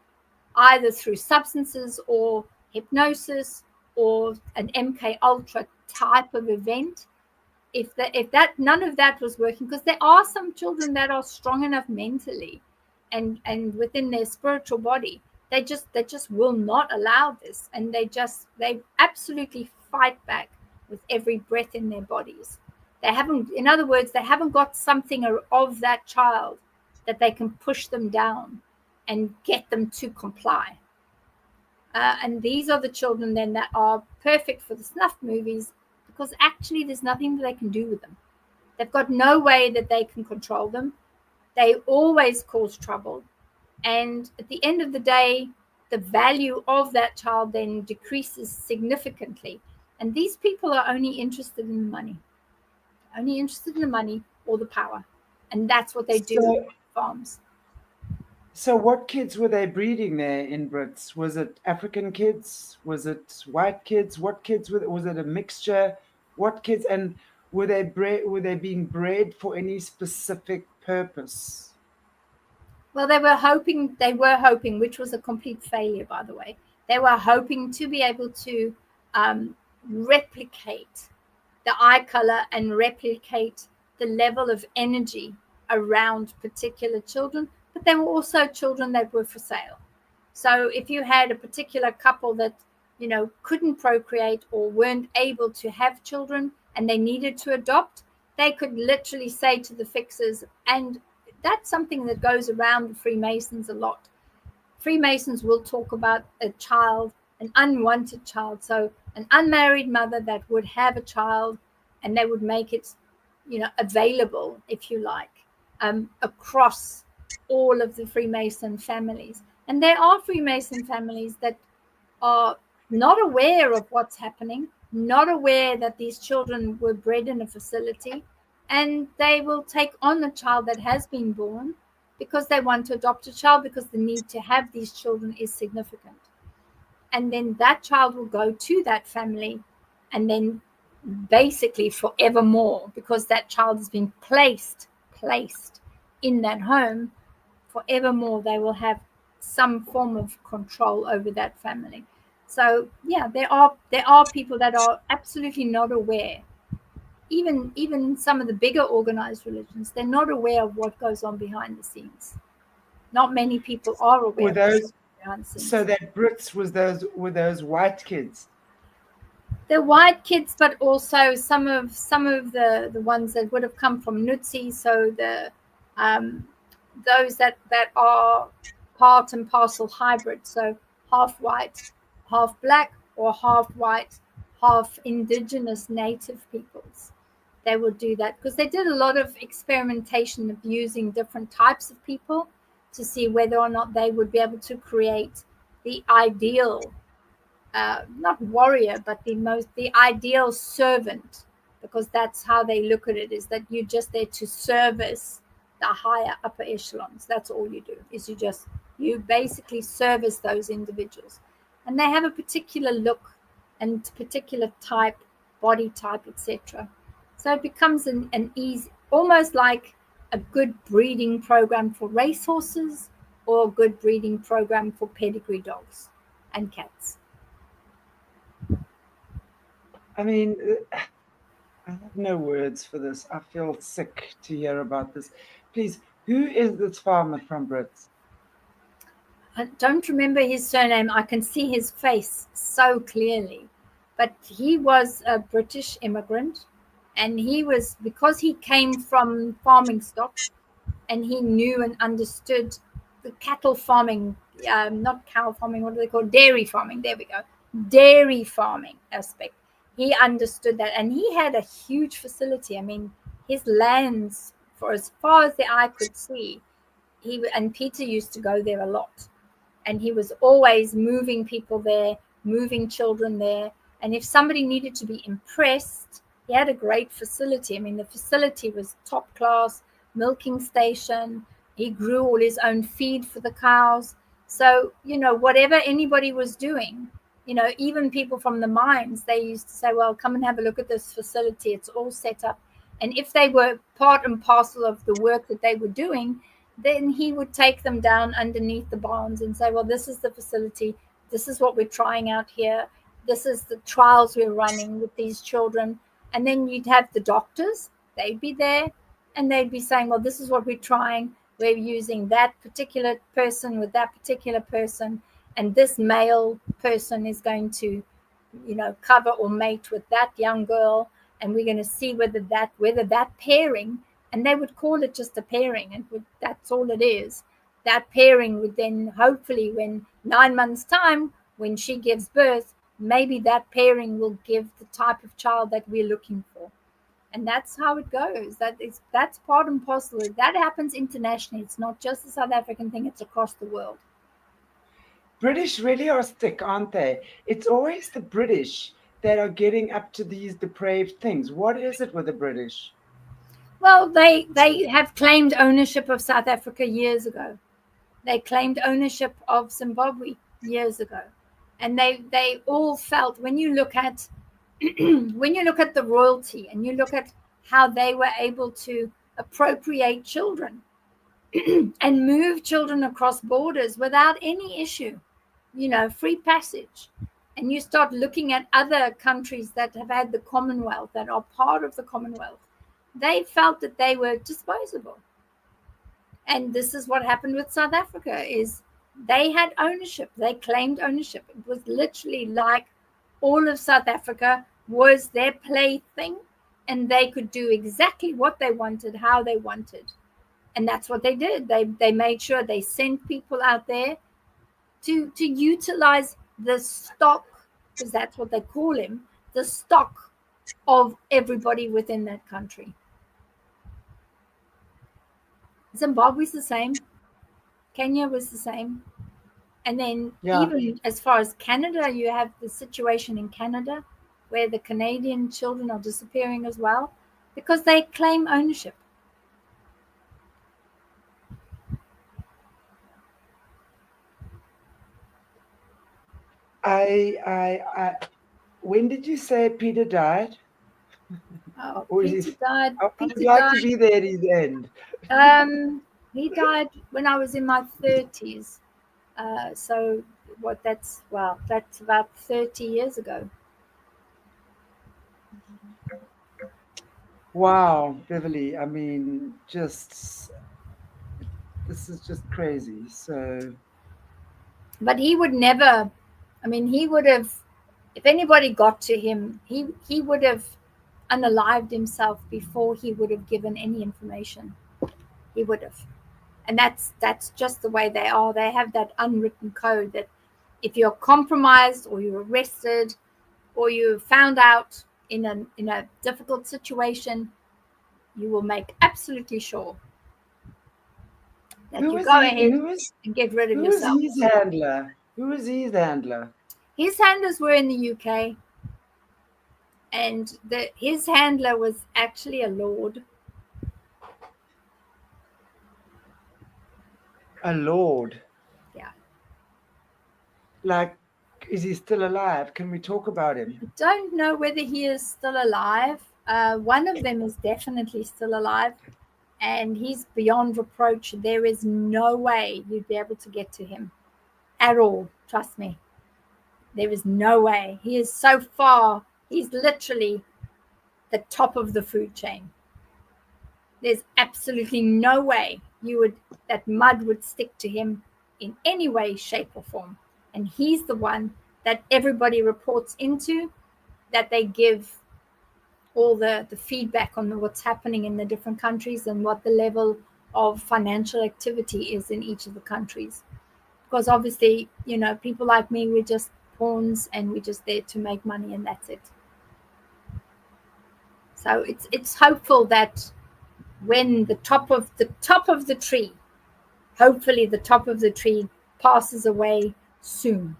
S2: either through substances or hypnosis or an MK Ultra type of event. If that none of that was working, because there are some children that are strong enough mentally and within their spiritual body, they just will not allow this, and they absolutely fight back with every breath in their bodies. They haven't, in other words, they haven't got something of that child that they can push them down and get them to comply. And these are the children then that are perfect for the snuff movies, because actually there's nothing that they can do with them. They've got no way that they can control them. They always cause trouble. And at the end of the day, the value of that child then decreases significantly. And these people are only interested in the money, or the power. And that's what they do
S1: So,
S2: on farms.
S1: so what kids were they breeding there in Brits? Was it African kids? Was it white kids? What kids were? Was it a mixture? What kids? And were they being bred for any specific purpose?
S2: Well, they were hoping, which was a complete failure, by the way. They were hoping to be able to replicate the eye color and replicate the level of energy around particular children, but there were also children that were for sale. So if you had a particular couple that, couldn't procreate or weren't able to have children and they needed to adopt, they could literally say to the fixers, and that's something that goes around the Freemasons a lot. Freemasons will talk about a child, an unwanted child. So an unmarried mother that would have a child, and they would make it, available, if you like, across all of the Freemason families. And there are Freemason families that are not aware of what's happening, not aware that these children were bred in a facility, and they will take on a child that has been born because they want to adopt a child, because the need to have these children is significant. And then that child will go to that family, and then basically forevermore, because that child has been placed in that home, forevermore they will have some form of control over that family. So yeah, there are people that are absolutely not aware. Even some of the bigger organized religions, they're not aware of what goes on behind the scenes. Not many people are aware
S1: Were
S2: of what's
S1: those
S2: behind the
S1: so
S2: scenes.
S1: that Brits was those were those white kids?
S2: The white kids, but also some of the ones that would have come from Nutsi. So um, those that are part and parcel hybrid. So half white, half black, or half white, half indigenous native peoples. They would do that because they did a lot of experimentation of using different types of people to see whether or not they would be able to create the ideal, not warrior, but the ideal servant, because that's how they look at it, is that you're just there to service the higher upper echelons. That's all you do, is you basically service those individuals, and they have a particular look and particular type, body type, etc. So it becomes an easy, almost like a good breeding program for racehorses, or a good breeding program for pedigree dogs and cats.
S1: I mean, I have no words for this. I feel sick to hear about this. Please, who is this farmer from Brits?
S2: I don't remember his surname. I can see his face so clearly. But he was a British immigrant, and he was, because he came from farming stock, and he knew and understood the cattle farming, not cow farming, what do they call, dairy farming, there we go, dairy farming aspect. He understood that, and he had a huge facility. I mean, his lands, for as far as the eye could see, and Peter used to go there a lot, and he was always moving people there, moving children there. And if somebody needed to be impressed, he had a great facility. I mean, the facility was top class, milking station. He grew all his own feed for the cows. So, whatever anybody was doing, even people from the mines, they used to say, well, come and have a look at this facility. It's all set up. And if they were part and parcel of the work that they were doing, then he would take them down underneath the barns and say, well, this is the facility. This is what we're trying out here. This is the trials we're running with these children. And then you'd have the doctors. They'd be there, and they'd be saying, well, this is what we're trying. We're using that particular person with that particular person. And this male person is going to, cover or mate with that young girl. And we're going to see whether that pairing, and they would call it just a pairing, and that's all it is. That pairing would then, hopefully, when 9 months' time, when she gives birth, maybe that pairing will give the type of child that we're looking for. And that's how it goes. That's part and parcel. That happens internationally. It's not just a South African thing, it's across the world.
S1: British really are sick, aren't they? It's always the British that are getting up to these depraved things. What is it with the British?
S2: Well, they have claimed ownership of South Africa years ago. They claimed ownership of Zimbabwe years ago. And they all felt, when you look at the royalty, and you look at how they were able to appropriate children and move children across borders without any issue, free passage. And you start looking at other countries that have had the Commonwealth, that are part of the Commonwealth, they felt that they were disposable. And this is what happened with South Africa, is they had ownership. They claimed ownership. It was literally like all of South Africa was their plaything, and they could do exactly what they wanted, how they wanted. And that's what they did. They made sure they sent people out there to utilize the stock, because that's what they call him, the stock of everybody within that country. Zimbabwe's the same. Kenya was the same. And then even as far as Canada, you have the situation in Canada where the Canadian children are disappearing as well, because they claim ownership.
S1: When did you say Peter died?
S2: Oh, Peter died.
S1: I would like to be there at his end.
S2: He died when I was in my 30s. So that's about 30 years ago.
S1: Wow, Beverli, I mean, this is just crazy. So,
S2: but he would never, he would have, if anybody got to him, he would have unalived himself before he would have given any information. He would have. And that's just the way they are. They have that unwritten code that if you're compromised, or you're arrested, or you're found out in a difficult situation, you will make absolutely sure that you go ahead and get rid of yourself.
S1: Who was his handler? Who was his handler?
S2: His handlers were in the UK, and his handler was actually a lord.
S1: A lord?
S2: Yeah.
S1: Like, is he still alive? Can we talk about him?
S2: I don't know whether he is still alive. One of them is definitely still alive, and he's beyond reproach. There is no way you'd be able to get to him at all. Trust me. There is no way. He is so far. He's literally the top of the food chain. There's absolutely no way that mud would stick to him in any way, shape, or form. And he's the one that everybody reports into, that they give all the feedback on what's happening in the different countries and what the level of financial activity is in each of the countries. Because obviously, people like me, we're just pawns and we're just there to make money, and that's it. So it's hopeful that when the top of the tree, hopefully the top of the tree passes away soon,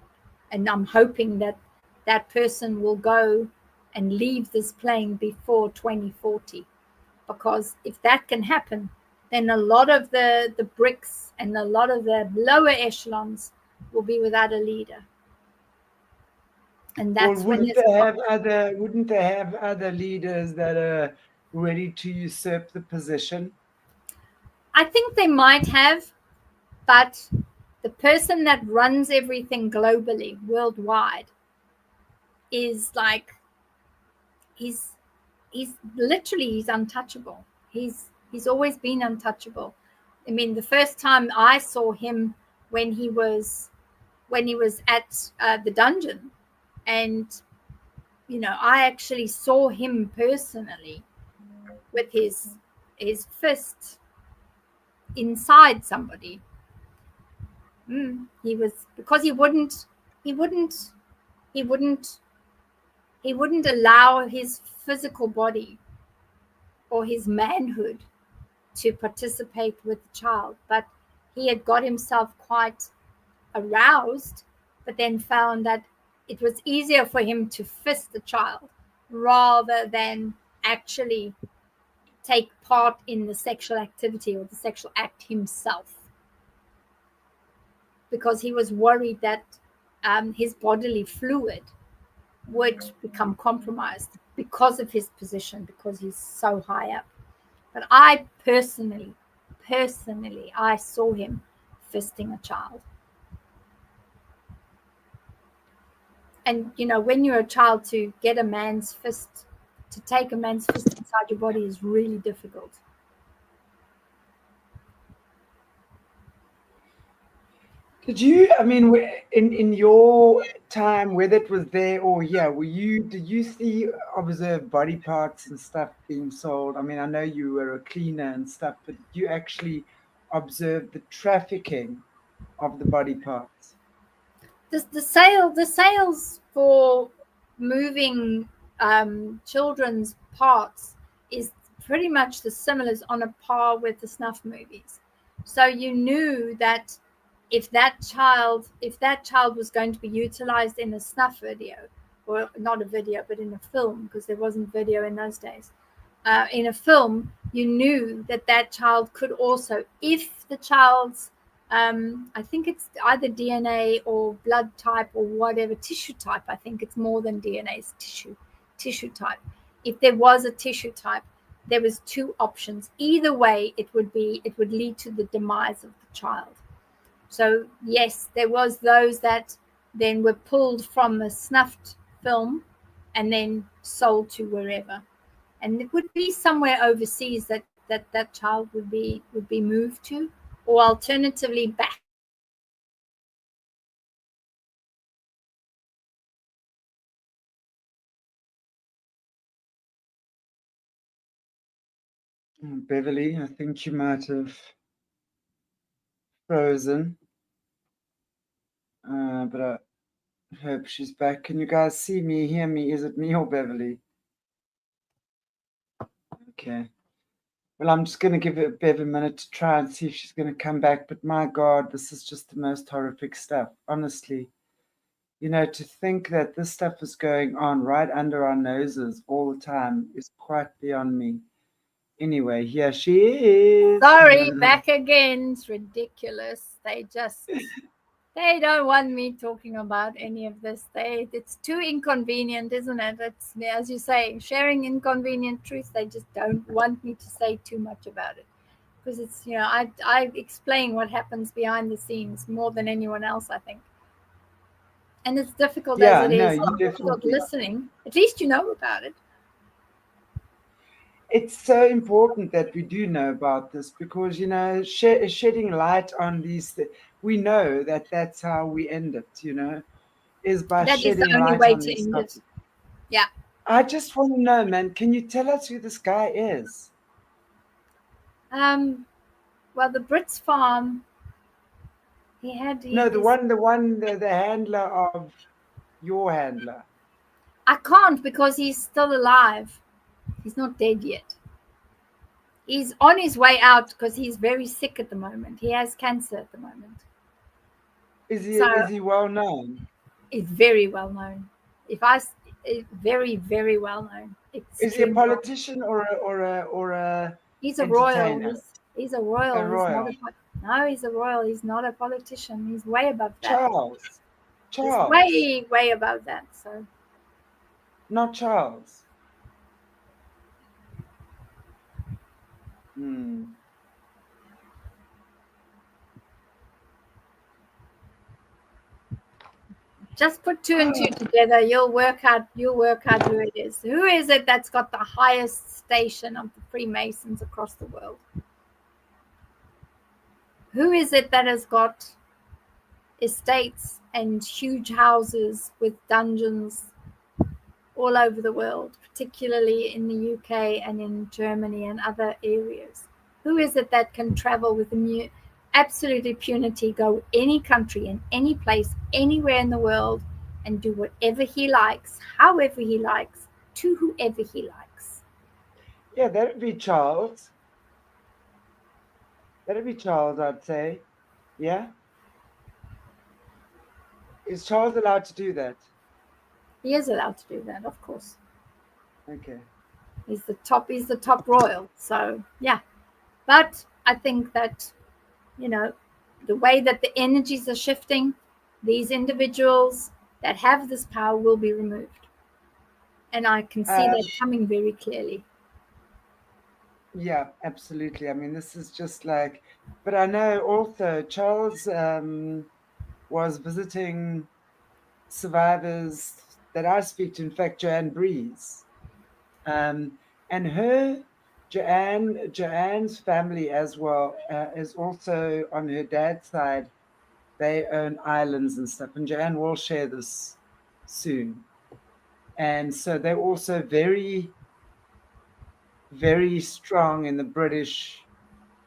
S2: and I'm hoping that that person will go and leave this plane before 2040, because if that can happen, then a lot of the bricks and a lot of the lower echelons will be without a leader. And that's when
S1: Wouldn't they have other leaders that are ready to usurp the position?
S2: I think they might have, but the person that runs everything globally, worldwide, is like he's literally, he's untouchable. He's always been untouchable. I mean, the first time I saw him when he was at the dungeon, and I actually saw him personally with his fist inside somebody. He was, because he wouldn't allow his physical body or his manhood to participate with the child, but he had got himself quite aroused, but then found that it was easier for him to fist the child rather than actually take part in the sexual activity or the sexual act himself, because he was worried that his bodily fluid would become compromised because of his position, because he's so high up. But I personally, I saw him fisting a child. And, when you're a child, to get a man's fist, to take a man's fist inside your body is really difficult.
S1: Did you, I mean, in your time, whether it was there or here, did you observe body parts and stuff being sold? I mean, I know you were a cleaner and stuff, but did you actually observe the trafficking of the body parts?
S2: The sales for moving children's parts is pretty much the similar, on a par with the snuff movies. So you knew that if that child was going to be utilized in a snuff video, or not a video, but in a film, because there wasn't video in those days, in a film, you knew that child could also, if the child's I think it's either DNA or blood type or whatever, tissue type. I think it's more than DNA, it's tissue type. If there was a tissue type, there was two options. Either way, it would lead to the demise of the child. So yes, there was those that then were pulled from a snuffed film and then sold to wherever. And it would be somewhere overseas that child would be moved to, or alternatively back.
S1: Beverli, I think you might have frozen, but I hope she's back. Can you guys see me, hear me? Is it me or Beverli? Okay. Well, I'm just going to give it Bev a minute to try and see if she's going to come back. But my God, this is just the most horrific stuff, honestly. To think that this stuff is going on right under our noses all the time is quite beyond me. Anyway, here she is.
S2: Sorry, back again. It's ridiculous. They don't want me talking about any of this. It's too inconvenient, isn't it? It's, as you say, sharing inconvenient truths. They just don't want me to say too much about it, because it's, I explain what happens behind the scenes more than anyone else, I think. And it's difficult as it is. It's difficult listening. At least you know about it.
S1: It's so important that we do know about this, because shedding light on these we know that that's how we end it, is by
S2: That is the
S1: shedding
S2: only
S1: light
S2: way
S1: on
S2: to
S1: these
S2: end it.
S1: topics.
S2: Yeah.
S1: I just want to know, man, can you tell us who this guy is?
S2: Well, the Brits farm, he had
S1: No,
S2: this.
S1: the handler of your handler.
S2: I can't because he's still alive. He's not dead yet. He's on his way out because he's very sick at the moment. He has cancer at the moment. So
S1: Is he well known?
S2: it's very well known. If I, very, very well known.
S1: Is he a
S2: Extremely well.
S1: politician or a
S2: He's a royal.
S1: entertainer?
S2: He's a
S1: A
S2: royal. He's not
S1: royal.
S2: a. No, he's a royal. He's not a politician. He's way above that.
S1: Charles.
S2: He's
S1: Charles.
S2: way, way above that. So
S1: Not Charles. Hmm.
S2: just put two and two together. You'll work out. Who it is. Who is it that's got the highest station of the Freemasons across the world? Who is it that has got estates and huge houses with dungeons all over the world, particularly in the UK and in Germany and other areas? Who is it that can travel with absolute impunity, go any country, in any place, anywhere in the world, and do whatever he likes, however he likes, to whoever he likes?
S1: Yeah, that'd be Charles. That'd be Charles, I'd say. Yeah? Is Charles allowed to do that?
S2: He is allowed to do that, of course.
S1: Okay.
S2: He's the top royal. So yeah. But I think that, the way that the energies are shifting, these individuals that have this power will be removed. And I can see that coming very clearly.
S1: Yeah, absolutely. I mean, this is just like, but I know also Charles was visiting survivors that I speak to, in fact, Joanne Breeze. And Joanne's family as well is also on her dad's side. They own islands and stuff, and Joanne will share this soon. And so they're also very, very strong in the British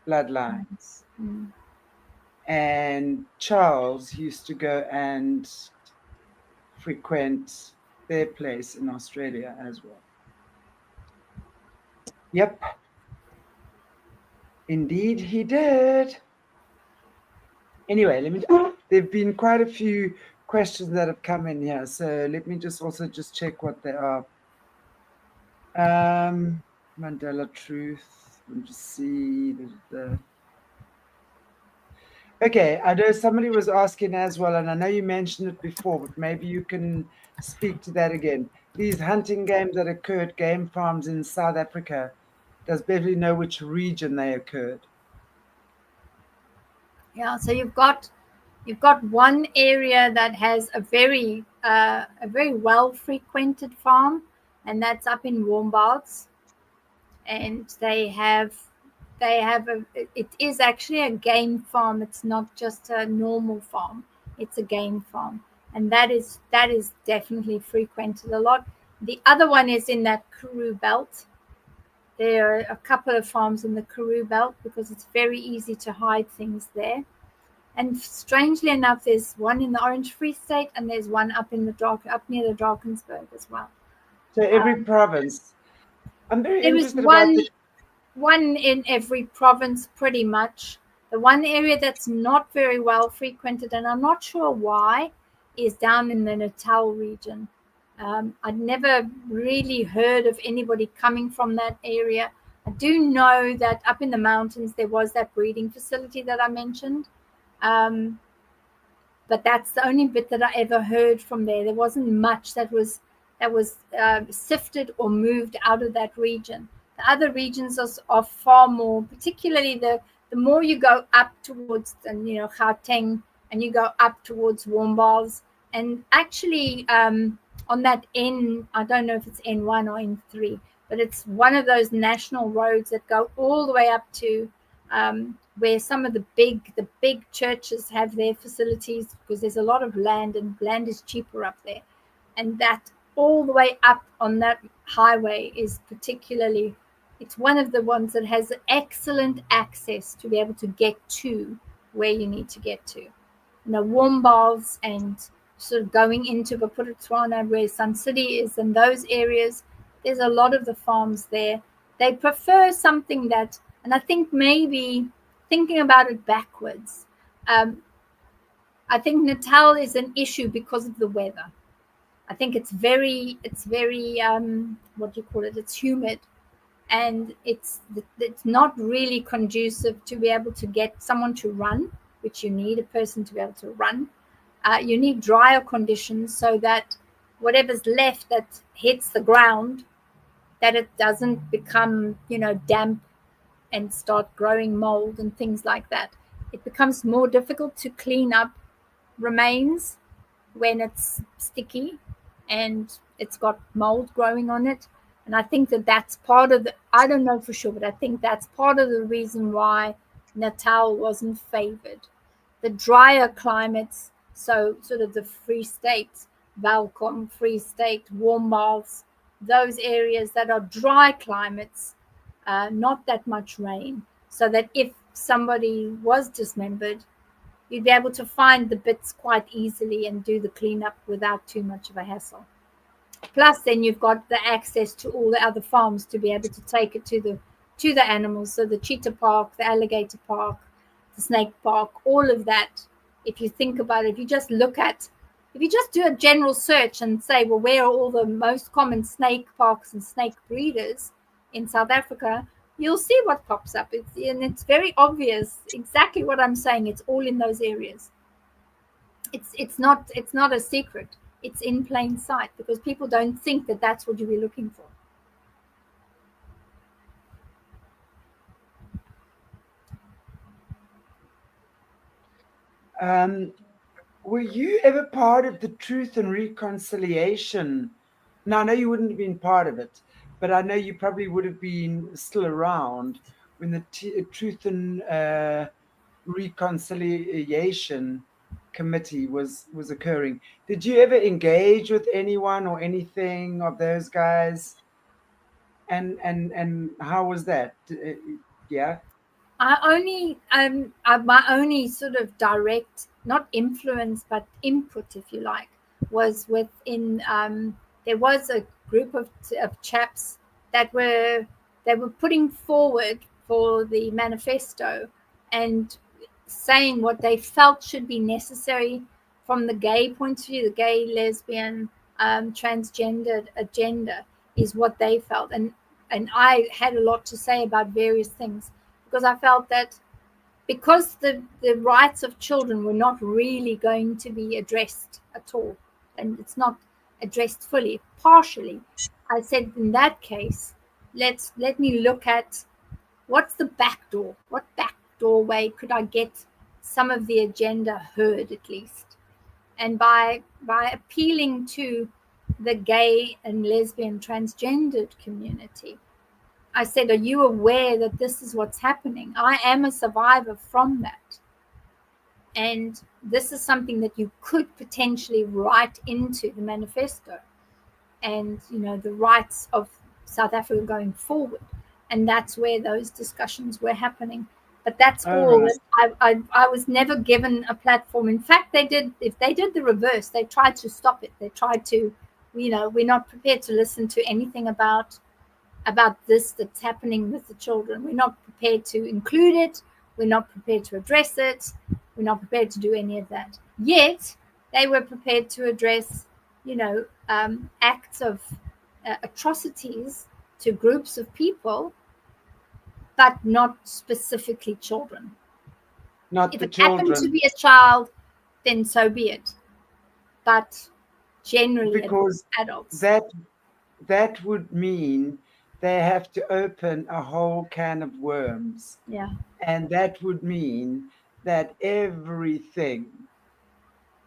S1: bloodlines.
S2: Mm.
S1: And Charles used to go and frequent their place in Australia as well. Yep. Indeed, he did. Anyway, there've been quite a few questions that have come in here. So let me just check what they are. Mandela Truth. Let me just see. Okay, I know somebody was asking as well, and I know you mentioned it before, but maybe you can speak to that again. These hunting games that occurred, game farms in South Africa, does Beverli know which region they occurred?
S2: Yeah, so you've got one area that has a very well frequented farm, and that's up in Warmbaths, and it is actually a game farm. It's not just a normal farm, it's a game farm, and that is definitely frequented a lot. The other one is in that Karoo belt. There are a couple of farms in the Karoo belt because it's very easy to hide things there. And strangely enough, there's one in the Orange Free State, and there's one up near the Drakensberg as well.
S1: So every province. I'm very
S2: There is
S1: interested about
S2: one in every province, pretty much. The one area that's not very well frequented, and I'm not sure why, is down in the Natal region. I'd never really heard of anybody coming from that area. I do know that up in the mountains there was that breeding facility that I mentioned. But that's the only bit that I ever heard from there. There wasn't much that was sifted or moved out of that region. The other regions are far more, particularly the more you go up towards, and Gauteng, and you go up towards Warmbaths, and actually on that I don't know if it's N1 or N3, but it's one of those national roads that go all the way up to where some of the big churches have their facilities, because there's a lot of land and land is cheaper up there, and that all the way up on that highway is particularly, it's one of the ones that has excellent access to be able to get to where you need to get to. Warm baths and sort of going into Bophuthatswana, where Sun City is, and those areas, there's a lot of the farms there. They prefer something that, and I think maybe thinking about it backwards, I think Natal is an issue because of the weather. I think it's very what do you call it? It's humid, and it's not really conducive to be able to get someone to run, which you need a person to be able to run. You need drier conditions so that whatever's left that hits the ground, that it doesn't become damp and start growing mold and things like that. It becomes more difficult to clean up remains when it's sticky and it's got mold growing on it. And I think that's part of I don't know for sure, but I think that's part of the reason why Natal wasn't favored. The drier climates, so sort of the Free State, Welkom, Free State, Warm Baths, those areas that are dry climates, not that much rain, so that if somebody was dismembered, you'd be able to find the bits quite easily and do the cleanup without too much of a hassle. Plus, then you've got the access to all the other farms to be able to take it to the animals. So the cheetah park, the alligator park, the snake park, all of that. If you think about it, if you just do a general search and say, well, where are all the most common snake parks and snake breeders in South Africa, you'll see what pops up. It's very obvious exactly what I'm saying. It's all in those areas. It's not a secret. It's in plain sight because people don't think that that's what you'll be looking for.
S1: Were you ever part of the Truth and Reconciliation? Now, I know you wouldn't have been part of it, but I know you probably would have been still around when the Truth and Reconciliation Committee was occurring. Did you ever engage with anyone or anything of those guys? And how was that? Yeah.
S2: My only sort of direct, not influence, but input, if you like, was within. There was a group of chaps that were putting forward for the manifesto and saying what they felt should be necessary from the gay point of view, the gay, lesbian, transgendered agenda is what they felt, and I had a lot to say about various things. Because I felt that because the rights of children were not really going to be addressed at all, and it's not addressed fully, partially, I said in that case, let me look at what's the back door. What back doorway could I get some of the agenda heard at least? And by appealing to the gay and lesbian transgendered community, I said, are you aware that this is what's happening? I am a survivor from that. And this is something that you could potentially write into the manifesto and, the rights of South Africa going forward. And that's where those discussions were happening. But that's all. Right. I was never given a platform. In fact, if they did the reverse, they tried to stop it. They tried to, we're not prepared to listen to anything about this that's happening with the children. We're not prepared to include it. We're not prepared to address it. We're not prepared to do any of that. Yet they were prepared to address, acts of atrocities to groups of people, but not specifically children.
S1: Not
S2: if
S1: the
S2: it
S1: children.
S2: happened to be a child, then so be it. But generally,
S1: because
S2: adults.
S1: That would mean they have to open a whole can of worms.
S2: Yeah.
S1: And that would mean that everything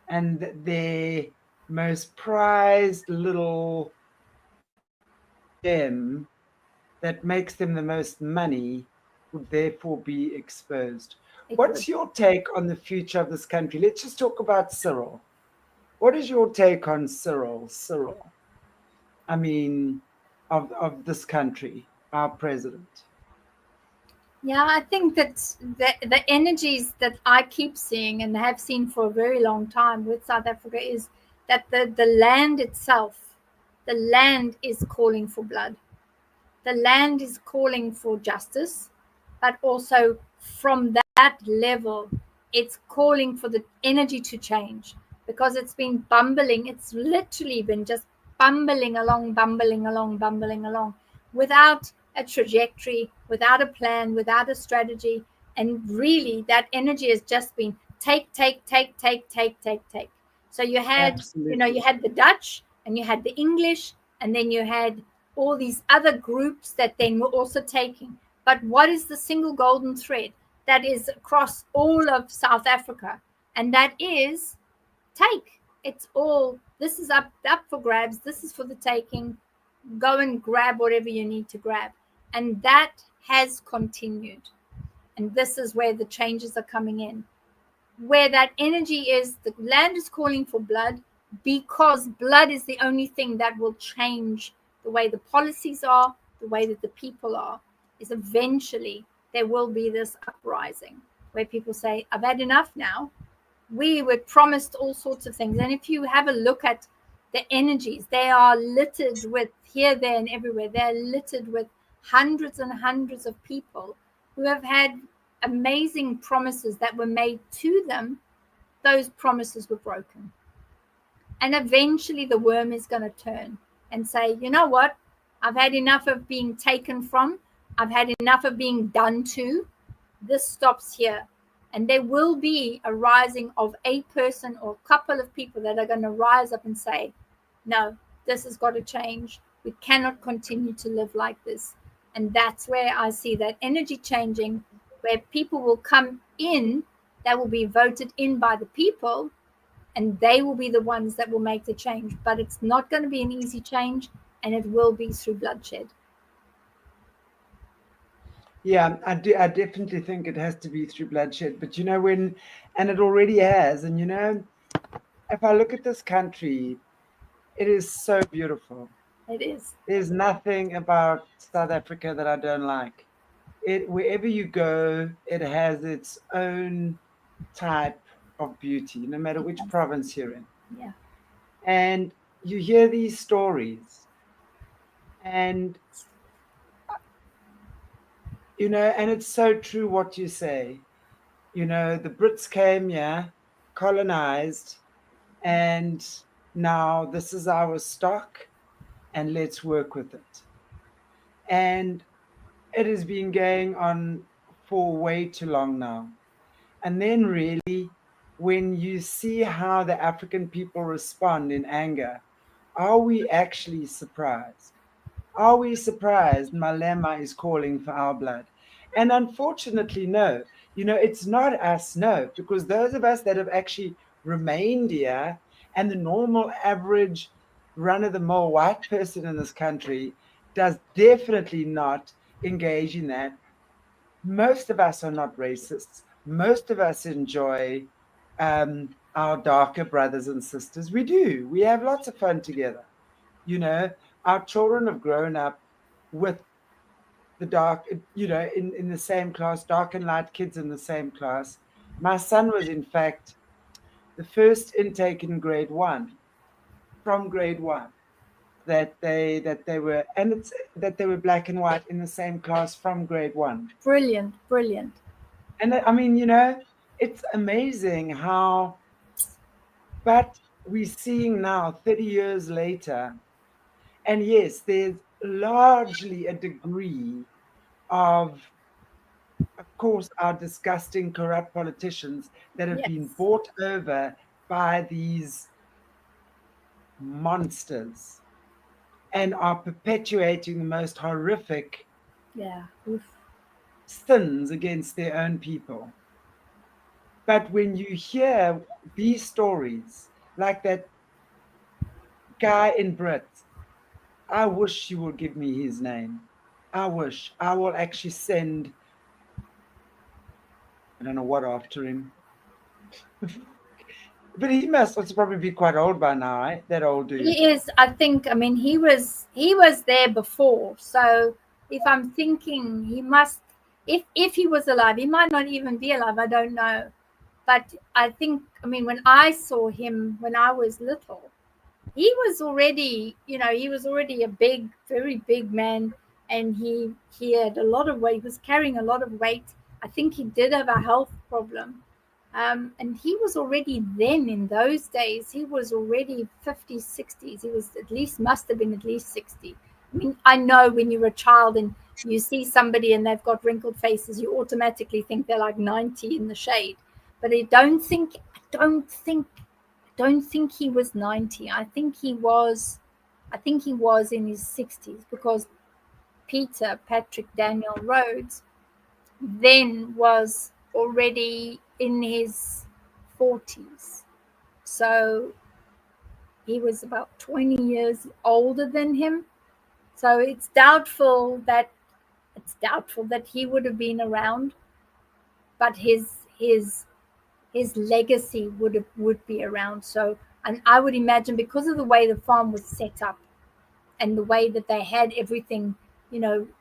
S1: and their most prized little gem that makes them the most money would therefore be exposed.
S2: It would.
S1: What's your take on the future of this country? Let's just talk about Cyril. What is your take on Cyril? Cyril, I mean, of this country, our president.
S2: Yeah, I think that the energies that I keep seeing and have seen for a very long time with South Africa is that the land itself, the land is calling for blood. The land is calling for justice, but also from that level, it's calling for the energy to change because it's been bumbling. It's literally been just bumbling along, bumbling along without a trajectory, without a plan, without a strategy. And really, that energy has just been take, take, take, take, take, take, take. So you
S1: Absolutely.
S2: had the Dutch and you had the English, and then you had all these other groups that then were also taking. But what is the single golden thread that is across all of South Africa? And that is take. It's all, this is up for grabs. This is for the taking. Go and grab whatever you need to grab. And that has continued. And this is where the changes are coming in, where that energy is. The land is calling for blood because blood is the only thing that will change the way the policies are, the way that the people are. Is eventually there will be this uprising where people say, I've had enough now. We were promised all sorts of things. And if you have a look at the energies, they are littered with here, there, and everywhere. They're littered with hundreds and hundreds of people who have had amazing promises that were made to them. Those promises were broken. And eventually the worm is going to turn and say, you know what? I've had enough of being taken from. I've had enough of being done to. This stops here. And there will be a rising of a person or a couple of people that are going to rise up and say, no, this has got to change. We cannot continue to live like this. And that's where I see that energy changing, where people will come in that will be voted in by the people, and they will be the ones that will make the change. But it's not going to be an easy change, and it will be through bloodshed.
S1: Yeah, I do. I definitely think it has to be through bloodshed. But when, and it already has. And if I look at this country, it is so beautiful.
S2: It is.
S1: There's nothing about South Africa that I don't like. It wherever you go, it has its own type of beauty, no matter which province you're in.
S2: Yeah.
S1: And you hear these stories, and and it's so true what you say. The Brits came here, colonized, and now this is our stock, and let's work with it. And it has been going on for way too long now. And then, really, when you see how the African people respond in anger, are we actually surprised? Are we surprised Malema is calling for our blood? And unfortunately, no. It's not us, no, because those of us that have actually remained here and the normal, average, run of the mill white person in this country does definitely not engage in that. Most of us are not racists. Most of us enjoy our darker brothers and sisters. We do. We have lots of fun together. You know, our children have grown up with the dark, in the same class, dark and light kids in the same class. My son was, in fact, the first intake in grade one, from grade one, that they were, and it's that they were black and white in the same class from grade one.
S2: Brilliant. Brilliant.
S1: And I mean, it's amazing how, but we're seeing now, 30 years later, and yes, there's largely a degree of course, our disgusting, corrupt politicians that have been
S2: Yes.
S1: bought over by these monsters and are perpetuating the most horrific
S2: Yeah. Oof.
S1: sins against their own people. But when you hear these stories, like that guy in Brit, I wish you would give me his name. I wish. I will actually send I don't know what after him. But he must also probably be quite old by now, right? That old dude.
S2: He is, I think, I mean, he was there before. So if I'm thinking he must, if he was alive, he might not even be alive, I don't know. But I think, I mean, when I saw him when I was little, he was already, he was already a big, very big man, and he had a lot of weight. He was carrying a lot of weight. I think he did have a health problem, and he was already then in those days. He was already 50s, 60s. He was at least must have been at least 60. I mean, I know when you're a child and you see somebody and they've got wrinkled faces, you automatically think they're like 90 in the shade. But I don't think he was 90. I think he was in his 60s, because Patrick Daniel Rhodes then was already in his 40s. So he was about 20 years older than him. So it's doubtful that he would have been around, but his legacy would be around. So, and I would imagine, because of the way the farm was set up and the way that they had everything,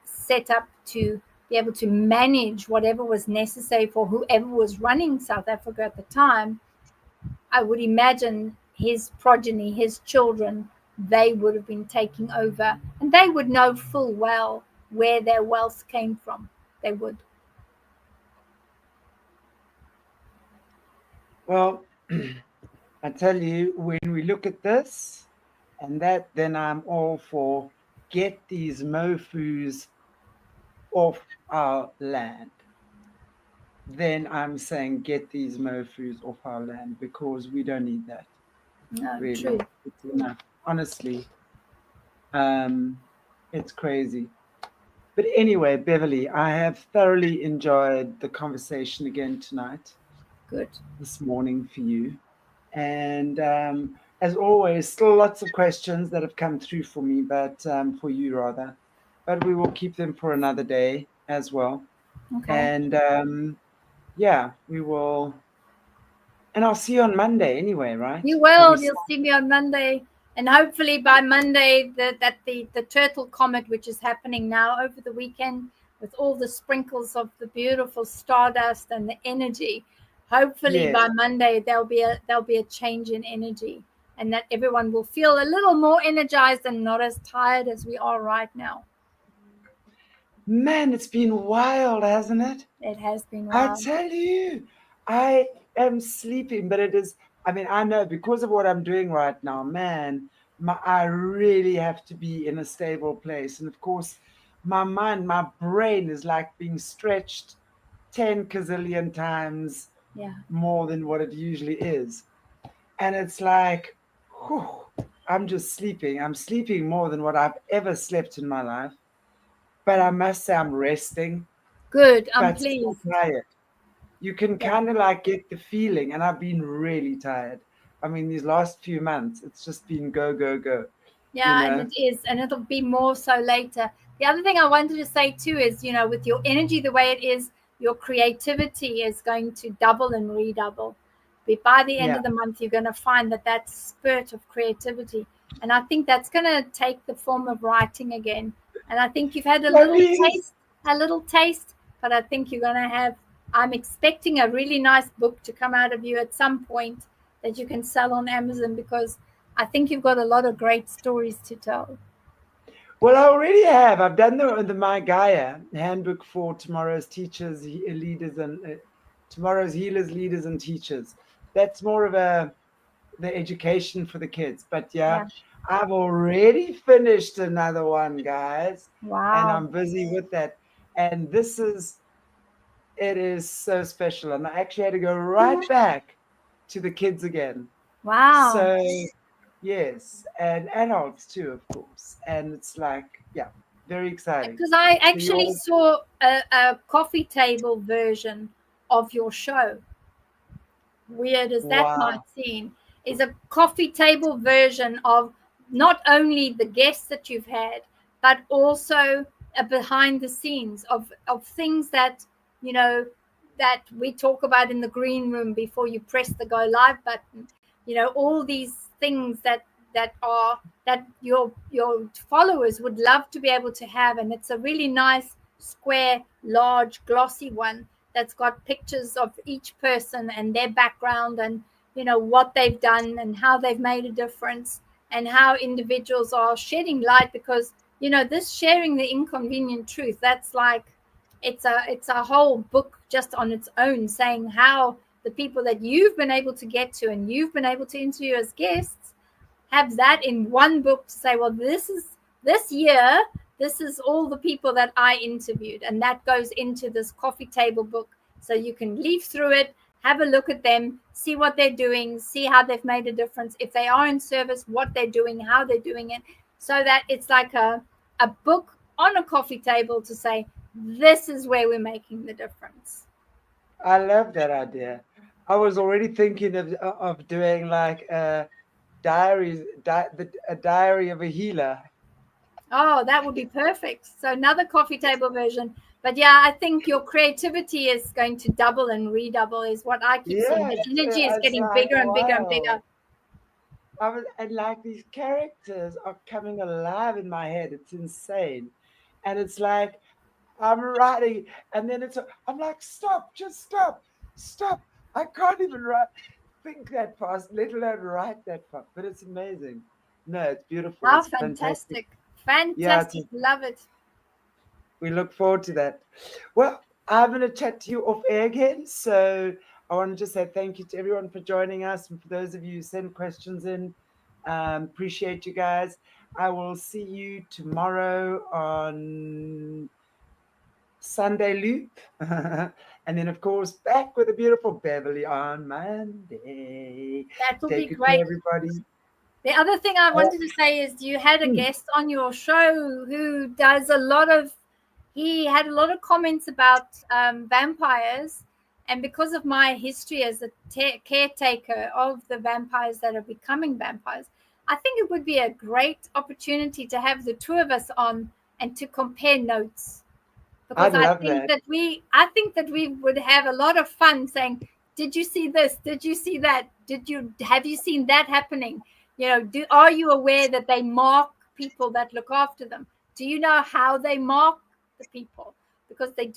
S2: set up to be able to manage whatever was necessary for whoever was running South Africa at the time, I would imagine his progeny, his children, they would have been taking over, and they would know full well where their wealth came from. They would.
S1: Well, I tell you, when we look at this and that, then I'm all for get these mofus off our land. Then I'm saying get these mofus off our land, because we don't need that.
S2: No,
S1: Really,
S2: true.
S1: it's enough. Honestly, um, it's crazy. But anyway, Beverly, I have thoroughly enjoyed the conversation again tonight,
S2: Good.
S1: this morning for you. And as always, still lots of questions that have come through for me, but for you rather. But we will keep them for another day as well.
S2: Okay.
S1: And yeah, we will. And I'll see you on Monday anyway, right?
S2: You
S1: Will we
S2: will.
S1: start?
S2: You'll see me on Monday, and hopefully by Monday, the turtle comet, which is happening now over the weekend, with all the sprinkles of the beautiful stardust and the energy. Hopefully
S1: Yes.
S2: by Monday there'll be a change in energy, and that everyone will feel a little more energized and not as tired as we are right now.
S1: Man, it's been wild, hasn't it?
S2: It has been
S1: I
S2: wild.
S1: tell you, I am sleeping, but it is, I mean, I know because of what I'm doing right now, man, I really have to be in a stable place. And of course, my mind, my brain is like being stretched 10 gazillion times
S2: Yeah.
S1: more than what it usually is. And it's like, whew, I'm just sleeping. I'm sleeping more than what I've ever slept in my life. But I must say, I'm resting,
S2: Good. I'm
S1: but still
S2: pleased.
S1: tired. You can
S2: Yeah.
S1: kind of like get the feeling, and I've been really tired. I mean, these last few months, it's just been go, go, go, you
S2: Yeah, and
S1: know?
S2: it is, and it'll be more so later. The other thing I wanted to say too is, with your energy the way it is, your creativity is going to double and redouble. But by the end
S1: Yeah.
S2: of the month, you're going to find that spurt of creativity, and I think that's going to take the form of writing again. And I think you've had
S1: Please.
S2: a little taste, but I think you're going to have. I'm expecting a really nice book to come out of you at some point that you can sell on Amazon, because I think you've got a lot of great stories to tell.
S1: Well, I already have. I've done the My Gaia handbook for tomorrow's teachers, leaders, and tomorrow's healers, leaders, and teachers. That's more of the education for the kids. But yeah,
S2: Yeah.
S1: I've already finished another one, guys, and
S2: Wow.
S1: I'm busy with that. And it is so special. And I actually had to go right back to the kids again.
S2: Wow.
S1: So, yes, and adults too, of course. And it's like, yeah, very exciting.
S2: Because I
S1: So,
S2: actually saw a coffee table version of your show. Weird as that might
S1: wow.
S2: seem, is a coffee table version of not only the guests that you've had, but also a behind the scenes of things that, you know, that we talk about in the green room before you press the go live button. All these things that your followers would love to be able to have, and it's a really nice square, large, glossy one that's got pictures of each person and their background, and what they've done and how they've made a difference, and how individuals are shedding light, because this sharing the inconvenient truth, that's like it's a whole book just on its own, saying how the people that you've been able to get to and you've been able to interview as guests have that in one book to say, well, this year, this is all the people that I interviewed, and that goes into this coffee table book, so you can leaf through it, have a look at them, see what they're doing, see how they've made a difference, if they are in service, what they're doing, how they're doing it, so that it's like a book on a coffee table to say, this is where we're making the difference.
S1: I love that idea. I was already thinking of doing like a diary of a healer.
S2: Oh, that would be perfect. So another coffee table version. But yeah, I think your creativity is going to double and redouble, is what I keep seeing.
S1: Yeah,
S2: The energy is
S1: it's
S2: getting
S1: like
S2: bigger and bigger and bigger.
S1: wow. And like these characters are coming alive in my head. It's insane, and it's like I'm writing, and then I'm like, stop, just stop, stop. I can't even think that fast, let alone write that fast. But it's amazing. No, it's beautiful.
S2: Oh,
S1: It's fantastic.
S2: fantastic.
S1: Yeah,
S2: Fantastic. Love it.
S1: we look forward to that. Well, I'm going to chat to you off air again. So I want to just say thank you to everyone for joining us. And for those of you who send questions in, appreciate you guys. I will see you tomorrow on Sunday Loop. And then, of course, back with a beautiful Beverly on Monday.
S2: That will be
S1: Take good care,
S2: great.
S1: everybody.
S2: The other thing I
S1: Oh,
S2: wanted to say is you had a
S1: mm,
S2: guest on your show who does a lot of, he had a lot of comments about vampires. And because of my history as a caretaker of the vampires that are becoming vampires, I think it would be a great opportunity to have the two of us on and to compare notes, because
S1: I'd
S2: I
S1: love
S2: think
S1: that.
S2: that we would have a lot of fun saying, did you see this? Did you see that? Have you seen that happening? Are you aware that they mark people that look after them? Do you know how they mark the people? Because they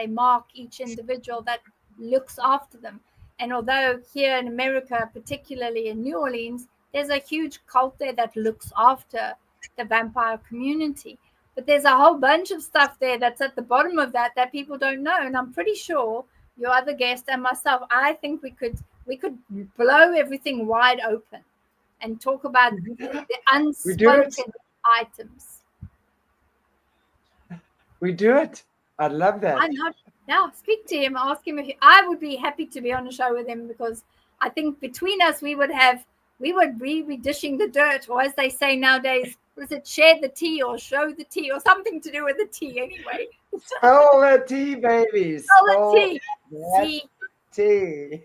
S2: mark each individual that looks after them. And although here in America, particularly in New Orleans, there's a huge cult there that looks after the vampire community, but there's a whole bunch of stuff there that's at the bottom of that people don't know. And I'm pretty sure your other guest and myself, I think we could blow everything wide open and talk about the
S1: We do it.
S2: unspoken items.
S1: We do it. I'd love
S2: Why
S1: that.
S2: not? Now speak to him, ask him if I would be happy to be on a show with him, because I think between us we would be dishing the dirt, or as they say nowadays, was it share the tea or show the tea, or something to do with the tea anyway.
S1: Spill the tea, baby.
S2: Spill the
S1: Spill
S2: tea.
S1: that
S2: See,
S1: tea.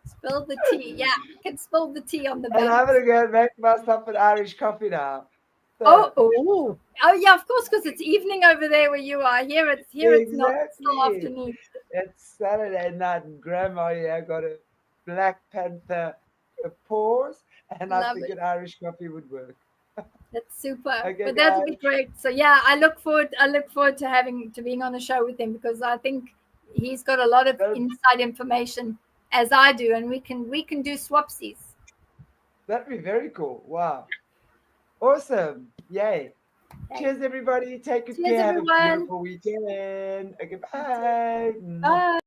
S2: spill the tea. Yeah, can spill the tea on the
S1: And I'm
S2: banks.
S1: gonna go make myself an Irish coffee now.
S2: Oh,
S1: So
S2: oh, yeah, of course, because it's evening over there where you are. Here it's not. It's still
S1: exactly.
S2: afternoon.
S1: It's Saturday night and grandma here got a Black Panther pause, and I
S2: Love it.
S1: figured Irish coffee would work.
S2: That's super.
S1: Okay,
S2: But that'll be
S1: guys.
S2: great. So yeah, I look forward to being on the show with him, because I think he's got a lot of
S1: That'd,
S2: inside information as I do, and we can do swapsies.
S1: that'd be very cool. Wow. Awesome. Yay.
S2: Okay.
S1: Cheers, everybody. Take good
S2: Cheers
S1: care. Have a
S2: everyone.
S1: beautiful weekend. Okay, bye.
S2: Bye.